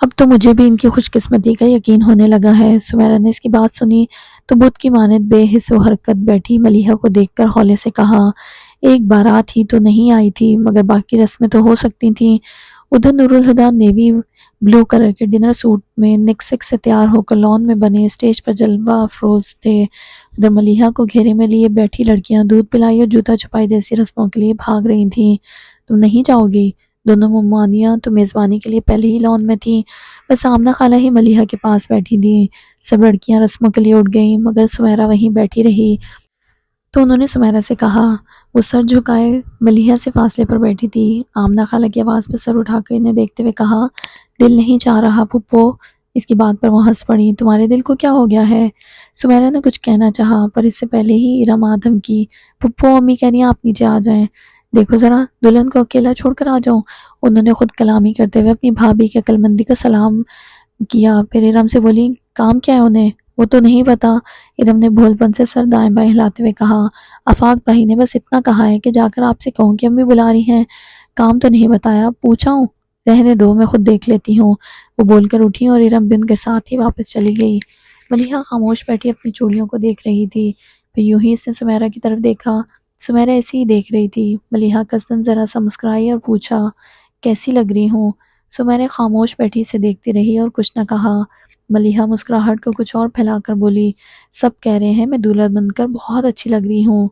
اب تو مجھے بھی ان کی خوش قسمتی کا یقین ہونے لگا ہے۔ سمیرہ نے اس کی بات سنی تو بت کی مانند بے حس و حرکت بیٹھی ملیحہ کو دیکھ کر ہولے سے کہا، ایک بارات ہی تو نہیں آئی تھی، مگر باقی رسمیں تو ہو سکتی تھیں۔ ادھر نورالہدیٰ نیوی بلو کلر کے ڈنر سوٹ میں نک سے تیار ہو کر لان میں بنے اسٹیج پر جلوہ افروز تھے۔ ادھر ملیحہ کو گھیرے میں لیے بیٹھی لڑکیاں دودھ پلائی اور جوتا چھپائی جیسی رسموں کے لیے بھاگ رہی تھیں۔ تم نہیں جاؤ گی؟ دونوں ممانیاں تو میزبانی کے لیے پہلے ہی لان میں تھیں، بس آمنہ خالہ ہی ملیحہ کے پاس بیٹھی تھیں۔ سب لڑکیاں رسموں کے لیے اٹھ گئیں، مگر سمیرہ وہیں بیٹھی رہی۔ تو انہوں نے سمیرہ سے کہا، وہ سر جھکائے ملیحہ سے فاصلے پر بیٹھی تھی۔ آمنہ خالہ کی آواز پر سر اٹھا کر انہیں دیکھتے ہوئے کہا، دل نہیں چاہ رہا پھپھو۔ اس کی بات پر وہ ہنس پڑی، تمہارے دل کو کیا ہو گیا ہے؟ سمیرہ نے کچھ کہنا چاہا، پر اس سے پہلے ہی ارم آ دھمکی، پھپھو امی کہہ رہی ہیں آپ نیچے آ جائیں، دیکھو ذرا دلہن کو اکیلا چھوڑ کر آ جاؤں۔ انہوں نے خود کلامی کرتے ہوئے اپنی بھابھی کی عقل مندی کو سلام کیا، پھر ارم سے بولی، کام کیا ہے انہیں؟ وہ تو نہیں پتا۔ ارم نے بھول پن سے سر دائیں بائیں ہلاتے ہوئے کہا، آفاق بھائی نے بس اتنا کہا ہے کہ جا کر آپ سے کہوں کہ امی بلا رہی ہیں، کام تو نہیں بتایا، پوچھا ہوں؟ رہنے دو، میں خود دیکھ لیتی ہوں۔ وہ بول کر اٹھی اور ارم بھی ان کے ساتھ ہی واپس چلی گئی۔ ملیحہ خاموش بیٹھی اپنی چوڑیوں کو دیکھ رہی تھی، پھر یوں ہی اس نے سمیرہ کی طرف دیکھا۔ سمیرہ ایسے ہی دیکھ رہی تھی۔ ملیحہ قصداً ذرا سا مسکرائی اور پوچھا، کیسی لگ رہی ہوں؟ سمیرہ خاموش بیٹھی اسے دیکھتی رہی اور کچھ نہ کہا۔ ملیحہ مسکراہٹ کو کچھ اور پھیلا کر بولی، سب کہہ رہے ہیں میں دلہن بن کر بہت اچھی لگ رہی ہوں۔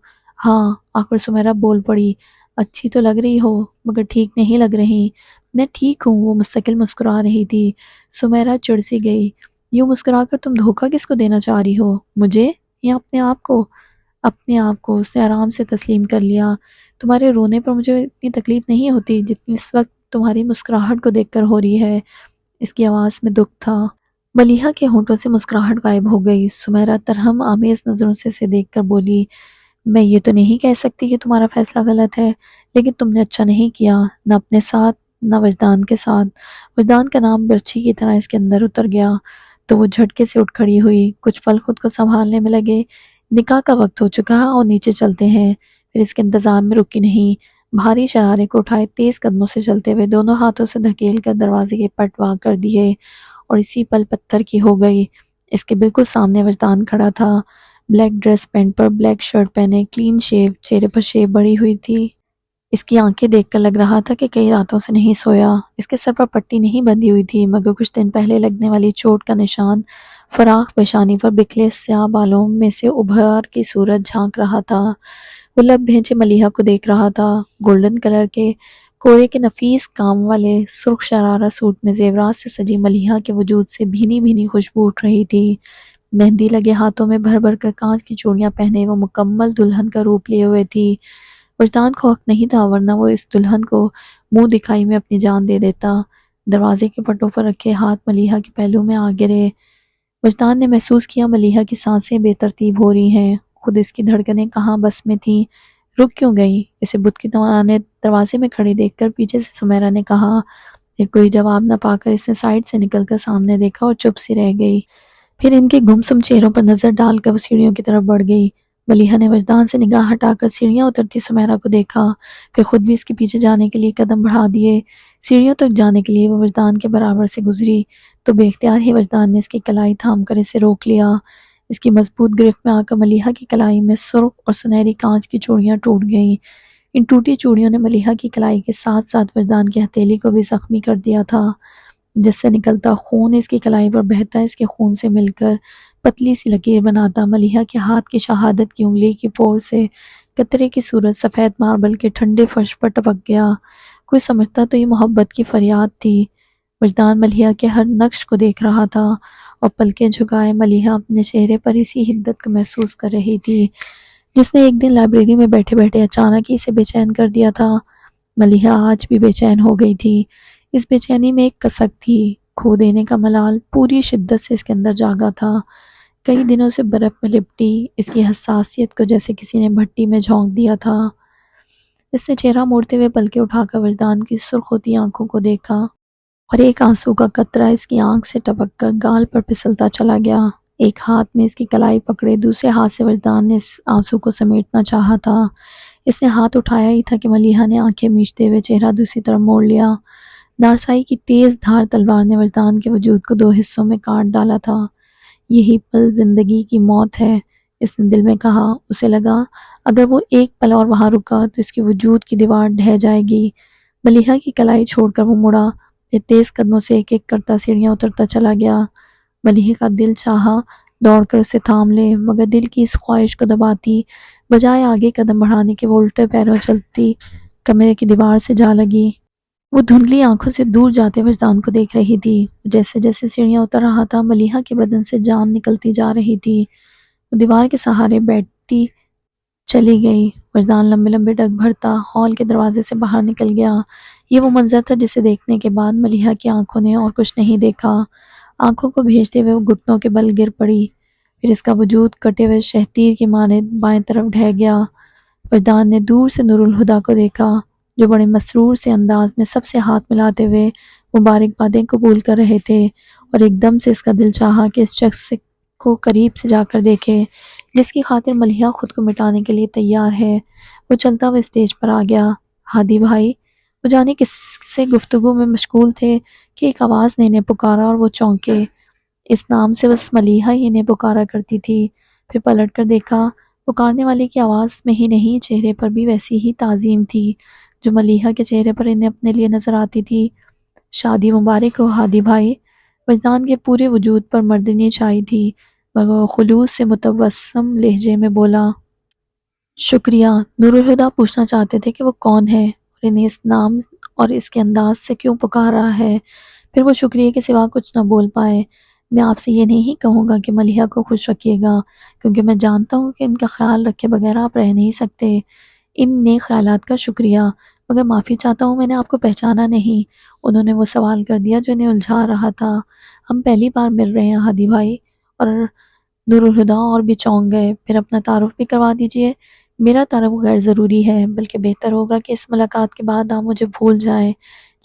ہاں، آخر سمیرہ بول پڑی، اچھی تو لگ رہی ہو، مگر ٹھیک نہیں لگ رہی۔ میں ٹھیک ہوں، وہ مستقل مسکرا رہی تھی۔ سمیرہ چڑ سی گئی، یوں مسکرا کر تم دھوکہ کس کو دینا چاہ رہی ہو، مجھے یا اپنے آپ کو؟ اپنے آپ کو، اس نے آرام سے تسلیم کر لیا۔ تمہارے رونے پر مجھے اتنی تکلیف نہیں ہوتی جتنی اس وقت تمہاری مسکراہٹ کو دیکھ کر ہو رہی ہے۔ اس کی آواز میں دکھ تھا۔ ملیحہ کے ہونٹوں سے مسکراہٹ غائب ہو گئی۔ سمیرہ ترہم آمیز نظروں سے اسے دیکھ کر بولی، میں یہ تو نہیں کہہ سکتی کہ تمہارا فیصلہ غلط ہے، لیکن تم نے اچھا نہیں کیا، نہ اپنے ساتھ نہ وجدان کے ساتھ۔ وجدان کا نام برچھی کی طرح اس کے اندر اتر گیا، تو وہ جھٹکے سے اٹھ کھڑی ہوئی، کچھ پل خود کو سنبھالنے میں لگے۔ نکاح کا وقت ہو چکا اور نیچے چلتے ہیں۔ پھر اس کے انتظام میں رکی نہیں، بھاری شرارے کو اٹھائے تیز قدموں سے چلتے ہوئے دونوں ہاتھوں سے دھکیل کر دروازے کے پٹ وا کر دیے، اور اسی پل پتھر کی ہو گئی۔ اس کے بالکل سامنے وجدان کھڑا تھا، بلیک ڈریس پینٹ پر بلیک شرٹ پہنے، کلین شیو، چہرے پر شیو بڑھی ہوئی تھی۔ اس کی آنکھیں دیکھ کر لگ رہا تھا کہ کئی راتوں سے نہیں سویا۔ اس کے سر پر پٹی نہیں بندھی ہوئی تھی، مگر کچھ دن پہلے لگنے والی چوٹ کا نشان فراخ پیشانی پر بکھلے سیاہ بالوں میں سے ابھار کی صورت جھانک رہا تھا۔ وہ لب بھینچے ملیحہ کو دیکھ رہا تھا۔ گولڈن کلر کے کوڑے کے نفیس کام والے سرخ شرارہ سوٹ میں زیورات سے سجی ملیحہ کے وجود سے بھینی بھینی خوشبو اٹھ رہی تھی۔ مہندی لگے ہاتھوں میں بھر بھر کر کانچ کی چوڑیاں پہنے وہ مکمل دلہن کا روپ لیے ہوئے تھی۔ وجدان کو حق نہیں تھا، ورنہ وہ اس دلہن کو منہ دکھائی میں اپنی جان دے دیتا۔ دروازے کے پٹوں پر رکھے ہاتھ ملیحہ کے پہلو میں آ گرے۔ وجدان نے محسوس کیا ملیحہ کی سانسیں بے ترتیب ہو رہی ہیں، خود اس کی دھڑکنیں کہاں بس میں تھیں، رک کیوں گئیں؟ اسے بت کی مانند دروازے میں کھڑی دیکھ کر پیچھے سے سمیرہ نے کہا۔ پھر کوئی جواب نہ پا کر اس نے سائیڈ سے نکل کر سامنے دیکھا اور چپ سی رہ گئی۔ پھر ان کے گمسم چہروں پر نظر ڈال کر وہ سیڑھیوں کی طرف بڑھ گئی۔ ملیحہ نے وجدان سے نگاہ ہٹا کر سیڑھیاں اترتی سمیرہ کو دیکھا، پھر خود بھی اس کے پیچھے جانے کے لیے قدم بڑھا دیے۔ سیڑھیوں تک جانے کے لیے وہ وجدان کے برابر سے گزری تو بے اختیار ہی وجدان نے اس کی کلائی تھام کر اسے روک لیا۔ اس کی مضبوط گرفت میں آ کر ملیحہ کی کلائی میں سرخ اور سنہری کانچ کی چوڑیاں ٹوٹ گئیں۔ ان ٹوٹی چوڑیوں نے ملیحہ کی کلائی کے ساتھ ساتھ وجدان کی ہتھیلی کو بھی زخمی کر دیا تھا، جس سے نکلتا خون اس کی کلائی پر بہتا اس کے خون سے مل کر پتلی سی لکیر بناتا ملیحہ کے ہاتھ کی شہادت کی انگلی کی پور سے قطرے کی صورت سفید ماربل کے ٹھنڈے فرش پر ٹپک گیا۔ کوئی سمجھتا تو یہ محبت کی فریاد تھی۔ وجدان ملیحہ کے ہر نقش کو دیکھ رہا تھا اور پلکیں جھکائے ملیحہ اپنے چہرے پر اسی حدت کو محسوس کر رہی تھی جس نے ایک دن لائبریری میں بیٹھے بیٹھے اچانک ہی اسے بے چین کر دیا تھا۔ ملیحہ آج بھی بے چین ہو گئی تھی۔ اس بے چینی میں ایک کسک تھی، کھو دینے کا ملال پوری شدت سے اس کے اندر جاگا تھا۔ کئی دنوں سے برف میں لپٹی اس کی حساسیت کو جیسے کسی نے بھٹی میں جھونک دیا تھا۔ اس نے چہرہ موڑتے ہوئے پلکیں اٹھا کر وجدان کی سرخ ہوتی آنکھوں کو دیکھا اور ایک آنسو کا قطرہ اس کی آنکھ سے ٹپک کر گال پر پھسلتا چلا گیا۔ ایک ہاتھ میں اس کی کلائی پکڑے دوسرے ہاتھ سے وجدان نے اس آنسو کو سمیٹنا چاہا تھا۔ اس نے ہاتھ اٹھایا ہی تھا کہ ملیحہ نے آنکھیں میچتے ہوئے چہرہ دوسری طرف موڑ لیا۔ نارسائی کی تیز دھار تلوار نے وجدان کے وجود کو دو حصوں میں کاٹ ڈالا تھا۔ یہی پل زندگی کی موت ہے، اس نے دل میں کہا۔ اسے لگا اگر وہ ایک پل اور وہاں رکا تو اس کے وجود کی دیوار ڈھہ جائے گی۔ ملیحہ کی کلائی چھوڑ کر وہ مڑا، پھر تیز قدموں سے ایک ایک کرتا سیڑھیاں اترتا چلا گیا۔ ملیحہ کا دل چاہا دوڑ کر اسے تھام لے، مگر دل کی اس خواہش کو دباتی بجائے آگے قدم بڑھانے کے وہ الٹے پیروں چلتی کمرے کی دیوار سے جا لگی۔ وہ دھندلی آنکھوں سے دور جاتے وجدان کو دیکھ رہی تھی۔ جیسے جیسے سیڑھیاں اتر رہا تھا ملیحہ کے بدن سے جان نکلتی جا رہی تھی۔ وہ دیوار کے سہارے بیٹھتی چلی گئی۔ وجدان لمبے لمبے ڈگ بھرتا ہال کے دروازے سے باہر نکل گیا۔ یہ وہ منظر تھا جسے دیکھنے کے بعد ملیحہ کی آنکھوں نے اور کچھ نہیں دیکھا۔ آنکھوں کو بھیجتے ہوئے وہ گھٹنوں کے بل گر پڑی، پھر اس کا وجود کٹے ہوئے شہتیر کی مانند بائیں طرف ڈھہ گیا۔ وجدان نے دور سے نور الہدیٰ کو دیکھا جو بڑے مسرور سے انداز میں سب سے ہاتھ ملاتے ہوئے مبارکبادیں قبول کر رہے تھے، اور ایک دم سے اس کا دل چاہا کہ اس شخص کو قریب سے جا کر دیکھے جس کی خاطر ملیحہ خود کو مٹانے کے لیے تیار ہے۔ وہ چلتا ہوا اسٹیج پر آ گیا۔ ہادی بھائی! وہ جانے کس سے گفتگو میں مشغول تھے کہ ایک آواز نے انہیں پکارا اور وہ چونکے۔ اس نام سے بس ملیحہ ہی انہیں پکارا کرتی تھی۔ پھر پلٹ کر دیکھا، پکارنے والے کی آواز میں ہی نہیں چہرے پر بھی ویسی ہی تعظیم تھی جو ملیحہ کے چہرے پر انہیں اپنے لیے نظر آتی تھی۔ شادی مبارک ہو ہادی بھائی! وجدان کے پورے وجود پر مردنی چھائی تھی، مگر وہ خلوص سے متبسم لہجے میں بولا۔ شکریہ۔ نور الہدیٰ پوچھنا چاہتے تھے کہ وہ کون ہے اور انہیں اس نام اور اس کے انداز سے کیوں پکار رہا ہے، پھر وہ شکریہ کے سوا کچھ نہ بول پائے۔ میں آپ سے یہ نہیں کہوں گا کہ ملیحہ کو خوش رکھیے گا، کیونکہ میں جانتا ہوں کہ ان کا خیال رکھے بغیر آپ رہ نہیں سکتے۔ ان نیک خیالات کا شکریہ، مگر معافی چاہتا ہوں میں نے آپ کو پہچانا نہیں۔ انہوں نے وہ سوال کر دیا جو انہیں الجھا رہا تھا۔ ہم پہلی بار مل رہے ہیں ہادی بھائی۔ اور نور الہدیٰ اور بھی چونک گئے۔ پھر اپنا تعارف بھی کروا دیجئے۔ میرا تعارف غیر ضروری ہے، بلکہ بہتر ہوگا کہ اس ملاقات کے بعد آپ مجھے بھول جائیں،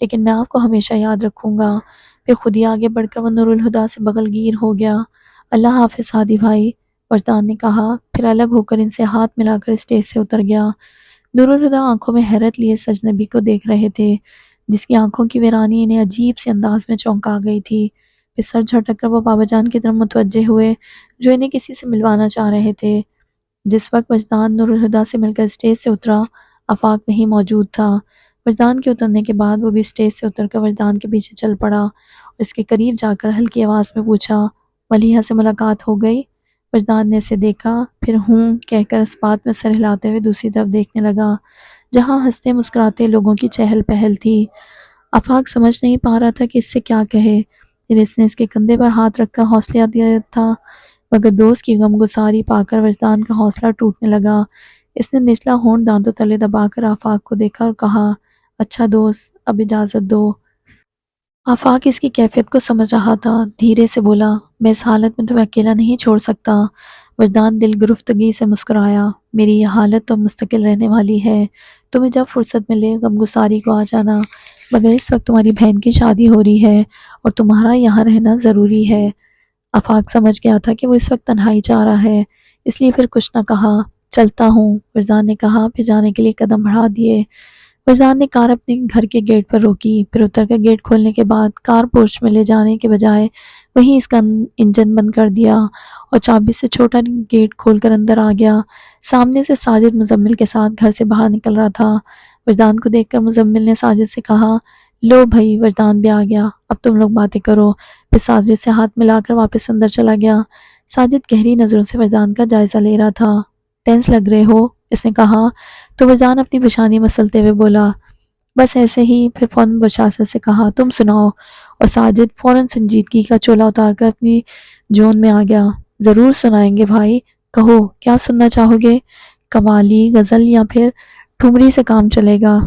لیکن میں آپ کو ہمیشہ یاد رکھوں گا۔ پھر خود ہی آگے بڑھ کر وہ نور الہدیٰ سے بغل گیر ہو گیا۔ اللہ حافظ ہادی بھائی، وجدان نے کہا، پھر الگ ہو کر ان سے ہاتھ ملا کر اسٹیج سے اتر گیا۔ نور الہدیٰ آنکھوں میں حیرت لیے اس اجنبی کو دیکھ رہے تھے جس کی آنکھوں کی ویرانی انہیں عجیب سے انداز میں چونکا گئی تھی۔ پھر سر جھٹک کر وہ بابا جان کی طرف متوجہ ہوئے جو انہیں کسی سے ملوانا چاہ رہے تھے۔ جس وقت وجدان نور الہدیٰ سے مل کر اسٹیج سے اترا، آفاق نہیں موجود تھا۔ وجدان کے اترنے کے بعد وہ بھی اسٹیج سے اتر کر وجدان کے پیچھے چل پڑا اور اس کے قریب جا کر ہلکی آواز میں پوچھا، ملیحہ سے ملاقات ہو گئی؟ وجدان نے اسے دیکھا، پھر ہوں کہہ کر اس بات میں سر ہلاتے ہوئے دوسری طرف دیکھنے لگا جہاں ہنستے مسکراتے لوگوں کی چہل پہل تھی۔ آفاق سمجھ نہیں پا رہا تھا کہ اس سے کیا کہے، پھر اس نے اس کے کندھے پر ہاتھ رکھ کر حوصلہ دیا تھا، مگر دوست کی غمگساری پا کر وجدان کا حوصلہ ٹوٹنے لگا۔ اس نے نچلا ہونٹ دانتوں تلے دبا کر آفاق کو دیکھا اور کہا، اچھا دوست، اب اجازت دو۔ آفاق اس کی کیفیت کو سمجھ رہا تھا، دھیرے سے بولا، میں اس حالت میں تمہیں اکیلا نہیں چھوڑ سکتا۔ وجدان دل گرفتگی سے مسکرایا، میری یہ حالت تو مستقل رہنے والی ہے، تمہیں جب فرصت ملے غمگساری کو آ جانا، مگر اس وقت تمہاری بہن کی شادی ہو رہی ہے اور تمہارا یہاں رہنا ضروری ہے۔ آفاق سمجھ گیا تھا کہ وہ اس وقت تنہائی چاہ رہا ہے، اس لیے پھر کچھ نہ کہا۔ چلتا ہوں، وجدان نے کہا، پھر جانے کے لیے قدم بڑھا دیے۔ وجدان نے کار اپنے گھر کے گیٹ پر روکی، پھر اتر کر گیٹ کھولنے کے بعد کار پورچ میں لے جانے کے بجائے وہیں اس کا انجن بند کر دیا اور چابی سے چھوٹا گیٹ کھول کر اندر آ گیا۔ سامنے سے ساجد مزمل کے ساتھ گھر سے باہر نکل رہا تھا۔ وجدان کو دیکھ کر مزمل نے ساجد سے کہا، لو بھائی، وجدان بھی آ گیا، اب تم لوگ باتیں کرو۔ پھر ساجد سے ہاتھ ملا کر واپس اندر چلا گیا۔ ساجد گہری نظروں سے وجدان کا جائزہ لے رہا تھا۔ ٹینس لگ رہے ہو، اس نے کہا تو وجدان اپنی پیشانی مسلتے ہوئے بولا، بس ایسے ہی۔ پھر فوراً بشاشت سے کہا، تم سناؤ، اور ساجد فوراً سنجیدگی کا چولہ اتار کر اپنی جون میں آ گیا۔ ضرور سنائیں گے بھائی، کہو کیا سننا چاہو گے؟ قوالی، غزل یا پھر ٹھمری سے کام چلے گا؟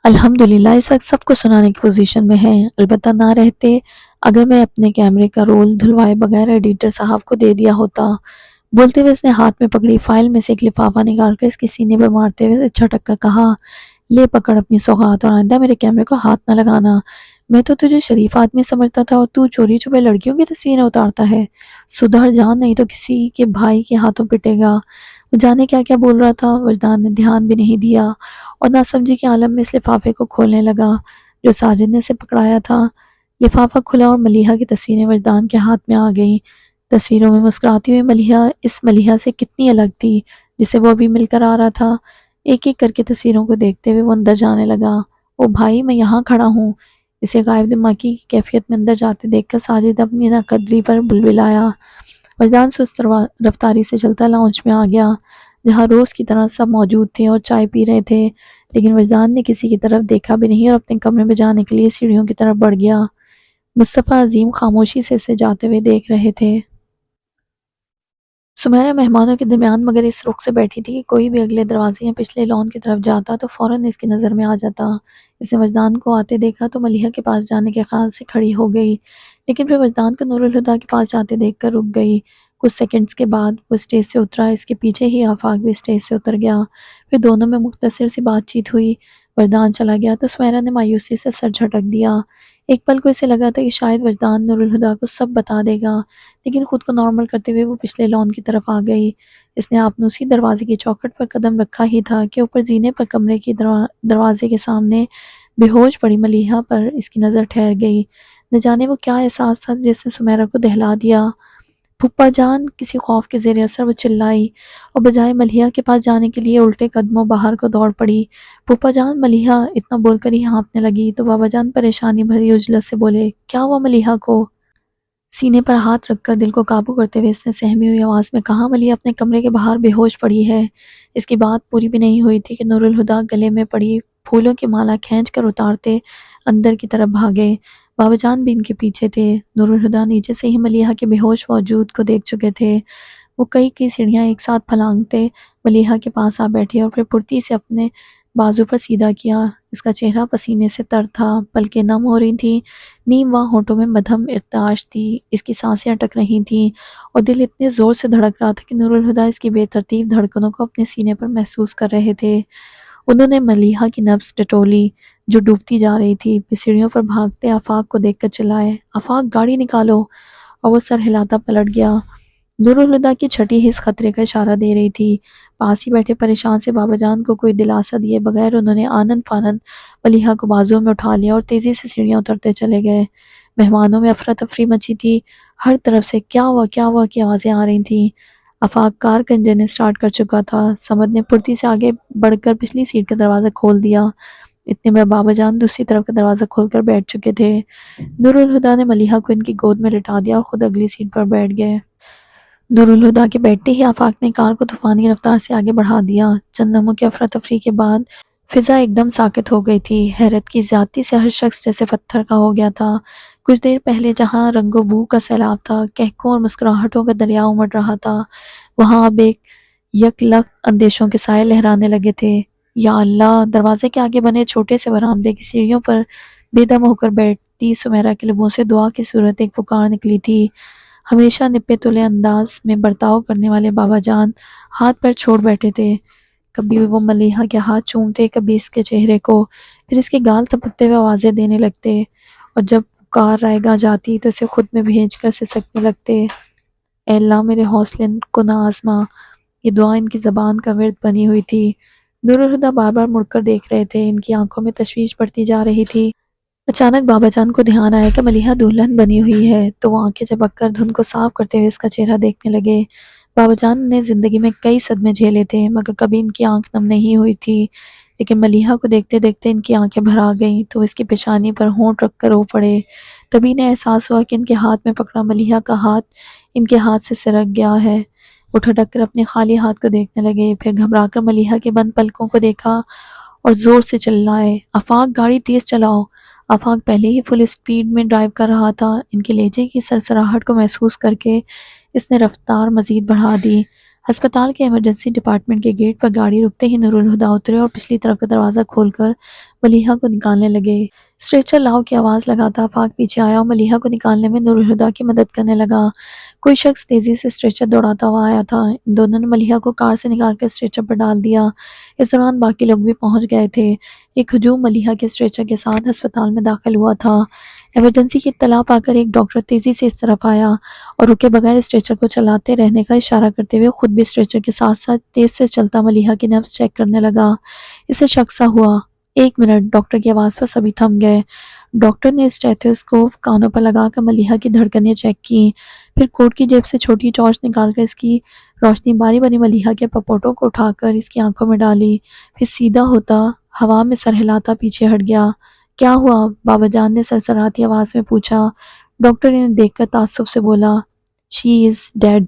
الحمدللہ اس وقت سب کو سنانے کی پوزیشن میں ہیں، البتہ نہ رہتے اگر میں اپنے کیمرے کا رول دھلوائے بغیر ایڈیٹر صاحب کو دے دیا ہوتا۔ بولتے ہوئے اس نے ہاتھ میں پکڑی فائل میں سے ایک لفافہ نکال کر اس کے سینے پر مارتے ہوئے جھٹک کر کہا، لے پکڑ اپنی سوغات، اور آئندہ میرے کیمرے کو ہاتھ نہ لگانا۔ میں تو تجھے شریف آدمی سمجھتا تھا اور تو چوری چھپے لڑکیوں کی تصویریں اتارتا ہے۔ سدھر جان، نہیں تو کسی کے بھائی کے ہاتھوں پٹے گا۔ وہ جانے کیا کیا بول رہا تھا، وجدان نے دھیان بھی نہیں دیا اور ناسمجھی کے عالم میں اس لفافے کو کھولنے لگا جو ساجد نے اسے پکڑایا تھا۔ لفافہ کھلا اور ملیحہ کی تصویریں وجدان کے ہاتھ میں آ گئیں۔ تصویروں میں مسکراتی ہوئی ملیحہ اس ملیحہ سے کتنی الگ تھی جسے وہ ابھی مل کر آ رہا تھا۔ ایک ایک کر کے تصویروں کو دیکھتے ہوئے وہ اندر جانے لگا۔ او بھائی، میں یہاں کھڑا ہوں۔ اسے غائب دماغی کی کیفیت میں اندر جاتے دیکھ کر ساجد اپنی ناقدری پر بلبلایا۔ وجدان سست رفتاری سے چلتا لاؤنج میں آ گیا جہاں روز کی طرح سب موجود تھے اور چائے پی رہے تھے، لیکن وجدان نے کسی کی طرف دیکھا بھی نہیں اور اپنے کمرے میں جانے کے لیے سیڑھیوں کی طرف بڑھ گیا۔ مصطفیٰ عظیم خاموشی سے اسے جاتے ہوئے دیکھ رہے تھے۔ سمیرہ مہمانوں کے درمیان مگر اس رخ سے بیٹھی تھی کہ کوئی بھی اگلے دروازے یا پچھلے لان کی طرف جاتا تو فوراً اس کی نظر میں آ جاتا۔ اس نے وجدان کو آتے دیکھا تو ملیحہ کے پاس جانے کے خیال سے کھڑی ہو گئی، لیکن پھر وجدان کو نور الہدیٰ کے پاس جاتے دیکھ کر رک گئی۔ کچھ سیکنڈز کے بعد وہ اسٹیج سے اترا، اس کے پیچھے ہی آفاق بھی اسٹیج سے اتر گیا۔ پھر دونوں میں مختصر سی بات چیت ہوئی۔ وجدان چلا گیا تو سمیرہ نے مایوسی سے سر جھٹک دیا۔ ایک پل کو اسے لگا تھا کہ شاید وجدان نور الہدیٰ کو سب بتا دے گا، لیکن خود کو نارمل کرتے ہوئے وہ پچھلے لان کی طرف آ گئی۔ اس نے آپنوسی دروازے کی چوکھٹ پر قدم رکھا ہی تھا کہ اوپر زینے پر کمرے کی دروازے کے سامنے بے ہوش پڑی ملیحہ پر اس کی نظر ٹھہر گئی۔ نہ جانے وہ کیا احساس تھا جس نے سمیرہ کو دہلا دیا۔ پھپھا جان، کسی خوف کے زیر اثر وہ چلائی اور بجائے ملیحہ کے پاس جانے کے لیے الٹے قدموں باہر کو دوڑ پڑی۔ پھپھا جان، ملیحہ اتنا بول کر ہی ہانپنے لگی تو بابا جان پریشانی بھری عجلت سے بولے، کیا ہوا ملیحہ کو؟ سینے پر ہاتھ رکھ کر دل کو قابو کرتے ہوئے اس نے سہمی ہوئی آواز میں کہا، ملیحہ اپنے کمرے کے باہر بے ہوش پڑی ہے۔ اس کی بات پوری بھی نہیں ہوئی تھی کہ نور الہدیٰ گلے میں پڑی پھولوں کی مالا کھینچ کر اتارتے اندر کی طرف بھاگے۔ بابا جان بھی ان کے پیچھے تھے۔ نور الہدیٰ نیچے سے ہی ملیحہ کے بے ہوش وجود کو دیکھ چکے تھے۔ وہ کئی سیڑھیاں ایک ساتھ پھلانگتے ملیحہ کے پاس آ بیٹھے اور پھر پھرتی سے اپنے بازو پر سیدھا کیا۔ اس کا چہرہ پسینے سے تر تھا، پلکیں نم ہو رہی تھیں، نیم واں ہونٹوں میں مدھم ارتعاش تھی، اس کی سانسیں اٹک رہی تھیں اور دل اتنے زور سے دھڑک رہا تھا کہ نور الہدیٰ اس کی بے ترتیب دھڑکنوں کو اپنے سینے پر محسوس کر رہے تھے۔ انہوں نے ملیحہ کی نبض ٹٹولی جو ڈوبتی جا رہی تھی، پھر سیڑھیوں پر بھاگتے آفاق کو دیکھ کر چلائے، آفاق گاڑی نکالو، اور وہ سر ہلاتا پلٹ گیا۔ نور الہدیٰ کی چھٹی حس خطرے کا اشارہ دے رہی تھی۔ پاس ہی بیٹھے پریشان سے بابا جان کو کوئی دلاسا دیے بغیر انہوں نے آنن فانن ملیحہ کو بازوں میں اٹھا لیا اور تیزی سے سیڑھیاں اترتے چلے گئے۔ مہمانوں میں افراتفری مچی تھی، ہر طرف سے کیا ہوا کی آوازیں آ رہی تھیں۔ آفاق کار کا انجن اسٹارٹ کر چکا تھا۔ سمد نے پھرتی سے آگے بڑھ کر پچھلی سیٹ کا دروازہ کھول دیا۔ اتنے میں بابا جان دوسری طرف کا دروازہ کھول کر بیٹھ چکے تھے۔ نور الہدیٰ نے ملیحہ کو ان کی گود میں لٹا دیا اور خود اگلی سیٹ پر بیٹھ گئے۔ نور الہدیٰ کے بیٹھتے ہی آفاق نے کار کو طوفانی رفتار سے آگے بڑھا دیا۔ چند لمحوں کی افراتفری کے بعد فضا ایک دم ساکت ہو گئی تھی۔ حیرت کی زیادتی سے ہر شخص جیسے پتھر کا ہو گیا تھا۔ کچھ دیر پہلے جہاں رنگ و بو کا سیلاب تھا، کہکوں اور مسکراہٹوں کا دریا امڑ رہا تھا، وہاں اب ایک یک لخت اندیشوں کے سائے لہرانے لگے تھے۔ یا اللہ! دروازے کے آگے بنے چھوٹے سے برآمدے کی سیڑھیوں پر بے دم ہو کر بیٹھتی سمیرہ کے لبوں سے دعا کی صورت ایک پکار نکلی تھی۔ ہمیشہ نپے تلے انداز میں برتاؤ کرنے والے بابا جان ہاتھ پیر چھوڑ بیٹھے تھے۔ کبھی وہ ملیحہ کے ہاتھ چومتے، کبھی اس کے چہرے کو، پھر اس کے گال تھپکتے ہوئے آوازیں دینے لگتے، اور جب پکار رائگاں جاتی تو اسے خود میں بھیج کر سسکنے لگتے۔ اے اللہ، میرے حوصلے کو نہ آزما۔ یہ دعا ان کی زبان کا ورد بنی ہوئی تھی۔ نور الہدیٰ بار بار مڑ کر دیکھ رہے تھے، ان کی آنکھوں میں تشویش بڑھتی جا رہی تھی۔ اچانک بابا جان کو دھیان آیا کہ ملیحہ دلہن بنی ہوئی ہے، تو وہ آنکھیں جھپک کر دھند کو صاف کرتے ہوئے اس کا چہرہ دیکھنے لگے۔ بابا جان نے زندگی میں کئی صدمے جھیلے تھے، مگر کبھی ان کی آنکھ نم نہیں ہوئی تھی، لیکن ملیحہ کو دیکھتے دیکھتے ان کی آنکھیں بھر آ گئیں تو اس کی پیشانی پر ہونٹ رکھ کر رو پڑے۔ تبھی انہیں احساس ہوا کہ ان کے ہاتھ میں پکڑا ملیحہ کا ہاتھ ان کے ہاتھ سے سرک گیا ہے۔ وہ ٹھٹک کر اپنے خالی ہاتھ کو دیکھنے لگے، پھر گھبرا کر ملیحہ کے بند پلکوں کو دیکھا اور زور سے چلائے، آفاق گاڑی تیز چلاؤ۔ آفاق پہلے ہی فل اسپیڈ میں ڈرائیو کر رہا تھا، ان کے لہجے کی سرسراہٹ کو محسوس کر کے اس نے رفتار مزید بڑھا دی۔ ہسپتال کے ایمرجنسی ڈپارٹمنٹ کے گیٹ پر گاڑی رکتے ہی نور الہدیٰ اترے اور پچھلی طرف کا دروازہ کھول کر ملیحہ کو نکالنے لگے۔ اسٹریچر لاؤ کی آواز لگاتا آفاق پیچھے آیا اور ملیحہ کو نکالنے میں نور الہدیٰ کی مدد کرنے لگا۔ کوئی شخص تیزی سے اسٹریچر دوڑاتا ہوا آیا تھا، ان دونوں نے ملیحہ کو کار سے نکال کر اسٹریچر پر ڈال دیا۔ اس دوران باقی لوگ بھی پہنچ گئے تھے۔ ایک ہجوم ملیحہ کے اسٹریچر کے ساتھ ہسپتال میں داخل ہوا تھا۔ ایمرجنسی کی اطلاع پا کر ایک ڈاکٹر تیزی سے اس طرف آیا اور رکے بغیر اسٹریچر کو چلاتے رہنے کا اشارہ کرتے ہوئے خود بھی اسٹریچر کے ساتھ ساتھ تیز سے چلتا ملیحہ کی نبض چیک کرنے لگا۔ اسے شک سا ہوا۔ 1 منٹ، ڈاکٹر کی آواز پر سبھی تھم گئے۔ ڈاکٹر نے اسٹیتھوسکوپ کانوں پر لگا کر ملیحہ کی دھڑکنیں چیک کی، پھر کوٹ کی جیب سے چھوٹی ٹارچ نکال کر اس کی روشنی باری باری ملیحہ کے پپوٹوں کو اٹھا کر اس کی آنکھوں میں ڈالی، پھر سیدھا ہوتا ہوا میں سر ہلاتا پیچھے ہٹ گیا۔ کیا ہوا؟ بابا جان نے سرسراتی آواز میں پوچھا۔ ڈاکٹر انہیں دیکھ کر تعصب سے بولا، "شی از ڈیڈ۔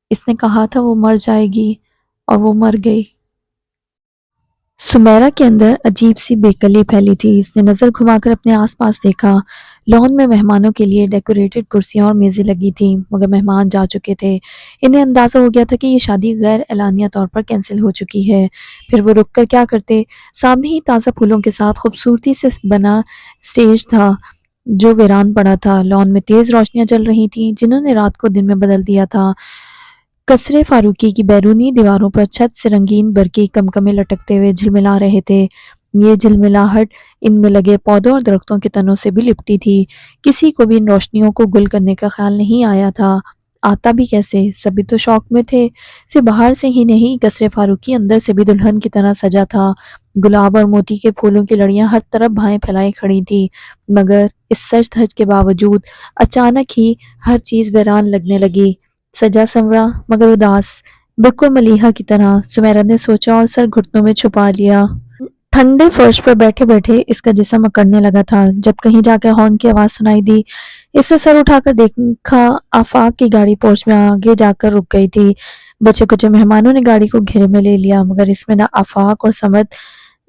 اس نے کہا تھا وہ مر جائے گی اور وہ مر گئی۔" سمیرہ کے اندر عجیب سی بےقلی پھیلی تھی۔ اس نے نظر گھما کر اپنے آس پاس دیکھا۔ لان میں مہمانوں کے لیے ڈیکوریٹڈ کرسیاں اور میزیں لگی تھیں، مگر مہمان جا چکے تھے۔ انہیں اندازہ ہو گیا تھا کہ یہ شادی غیر اعلانیہ طور پر کینسل ہو چکی ہے۔ پھر وہ رک کر کیا کرتے؟ سامنے ہی تازہ پھولوں کے ساتھ خوبصورتی سے بنا اسٹیج تھا جو ویران پڑا تھا۔ لان میں تیز روشنیاں جل رہی تھیں جنہوں نے رات کو دن میں بدل دیا تھا۔ قصر فاروقی کی بیرونی دیواروں پر چھت سے رنگین برقی کمکمے لٹکتے ہوئے جھلملا رہے تھے۔ یہ جھلملاہٹ ان میں لگے پودوں اور درختوں کے تنوں سے بھی لپٹی تھی۔ کسی کو بھی ان روشنیوں کو گل کرنے کا خیال نہیں آیا تھا۔ آتا بھی کیسے؟ سبھی تو شوق میں تھے۔ صرف باہر سے ہی نہیں، قصر فاروقی اندر سے بھی دلہن کی طرح سجا تھا۔ گلاب اور موتی کے پھولوں کی لڑیاں ہر طرف بھائیں پھیلائے کھڑی تھیں، مگر اس سج دھج کے باوجود اچانک ہی ہر چیز ویران لگنے لگی۔ سجا سنورا مگر اداس، بالکل ملیحہ کی طرح، سمیرہ نے سوچا اور سر گھٹنوں میں چھپا لیا۔ ٹھنڈے فرش پر بیٹھے بیٹھے اس کا جسم اکڑنے لگا تھا جب کہیں جا کے ہارن کی آواز سنائی دی۔ اس نے سر اٹھا کر دیکھا، آفاق کی گاڑی پورچ میں آگے جا کر رک گئی تھی۔ بچے کچے مہمانوں نے گاڑی کو گھیرے میں لے لیا، مگر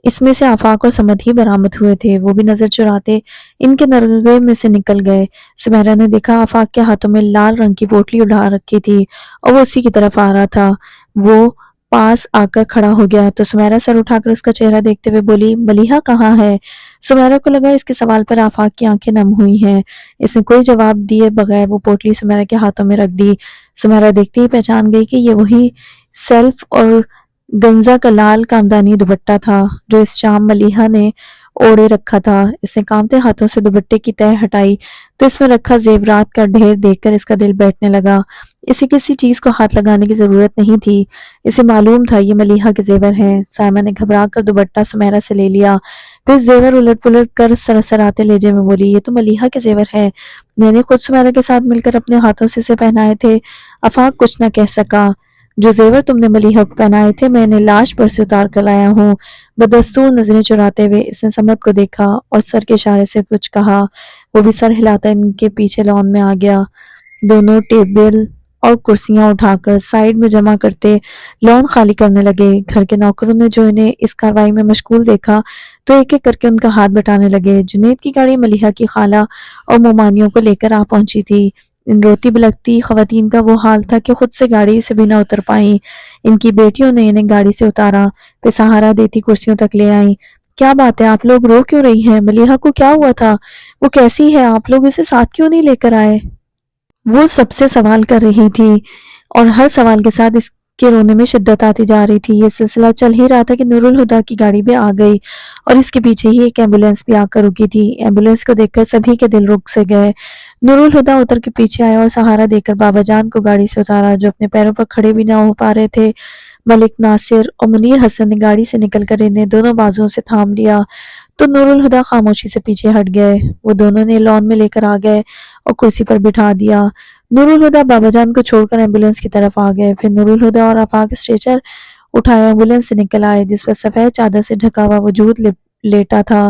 اس میں سے آفاق اور سمد ہی برآمد ہوئے تھے۔ وہ بھی نظر چراتے ان کے نرغے میں سے نکل گئے۔ سمیرہ نے دیکھا آفاق کے ہاتھوں میں لال رنگ کی پوٹلی اٹھا رکھی تھی اور وہ اسی کی طرف آ رہا تھا۔ وہ پاس آ کر کھڑا ہو گیا تو سمیرہ سر اٹھا کر اس کا چہرہ دیکھتے ہوئے بولی، ملیحہ کہاں ہے؟ سمیرہ کو لگا اس کے سوال پر آفاق کی آنکھیں نم ہوئی ہیں۔ اس نے کوئی جواب دیے بغیر وہ پوٹلی سمیرہ کے ہاتھوں میں رکھ دی۔ سمیرہ دیکھتے ہی پہچان گئی کہ یہ وہی سیلف اور گنزا کا لال کامدانی دوپٹہ تھا جو اس شام ملیحہ نے اوڑھے رکھا تھا۔ اس نے کانپتے ہاتھوں سے دوپٹے کی تہہ ہٹائی تو اس میں رکھا زیورات کا ڈھیر دیکھ کر اس کا دل بیٹھنے لگا۔ اسے کسی چیز کو ہاتھ لگانے کی ضرورت نہیں تھی، اسے معلوم تھا یہ ملیحہ کے زیور ہیں۔ سائمہ نے گھبرا کر دوپٹہ سمیرہ سے لے لیا، پھر زیور الٹ پلٹ کر سرسراتے لہجے میں بولی، یہ تو ملیحہ کے زیور ہیں، میں نے خود سمیرہ کے ساتھ مل کر اپنے ہاتھوں سے اسے پہنائے تھے۔ آفاق کچھ نہ کہہ سکا۔ جو زیور تم نے ملیحہ کو پہنائے تھے میں انہیں لاش پر سے اتار کر لایا ہوں۔ بدستور نظریں چراتے ہوئے اس نے سمد کو دیکھا اور سر کے اشارے سے کچھ کہا۔ وہ بھی سر ہلاتا ان کے پیچھے لان میں آ گیا۔ دونوں ٹیبل اور کرسیاں اٹھا کر سائیڈ میں جمع کرتے لان خالی کرنے لگے۔ گھر کے نوکروں نے جو انہیں اس کارروائی میں مشغول دیکھا تو ایک ایک کر کے ان کا ہاتھ بٹانے لگے۔ جنید کی گاڑی ملیحہ کی خالہ اور ممانیوں کو لے کر آ پہنچی تھی۔ ان روتی بلکتی خواتین کا وہ حال تھا کہ خود سے گاڑی سے بھی نہ اتر پائیں۔ ان کی بیٹیوں نے انہیں گاڑی سے اتارا، پھر سہارا دیتی کرسیوں تک لے آئیں۔ کیا بات ہے، آپ لوگ رو کیوں رہی ہیں؟ ملیحہ کو کیا ہوا تھا؟ وہ کیسی ہے؟ آپ لوگ اسے ساتھ کیوں نہیں لے کر آئے؟ وہ سب سے سوال کر رہی تھی اور ہر سوال کے ساتھ اس کے رونے میں شدت آتی جا رہی تھی۔ یہ سلسلہ چل ہی رہا تھا کہ نور الہدیٰ کی گاڑی بھی آ گئی اور اس کے پیچھے ہی ایک ایمبولینس بھی آ کر رکی تھی۔ ایمبولینس کو دیکھ کر سبھی کے دل رک سے گئے۔ نور الہدیٰ اتر کے پیچھے آئے اور سہارا دے کر بابا جان کو گاڑی سے اتارا جو اپنے پیروں پر کھڑے بھی نہ ہو پا رہے تھے۔ ملک ناصر اور منیر حسن نے گاڑی سے نکل کر انہیں دونوں بازوؤں سے تھام لیا تو نور الہدیٰ خاموشی سے پیچھے ہٹ گئے۔ وہ دونوں نے لان میں لے کر آ گئے اور کرسی پر بٹھا دیا۔ نور الہدیٰ بابا جان کو چھوڑ کر ایمبولینس کی طرف آ گئے۔ پھر نور الہدیٰ اور آفاق اسٹریچر اٹھائے ایمبولینس سے نکل آئے، جس پر سفید چادر سے ڈھکا ہوا وجود لیٹا تھا۔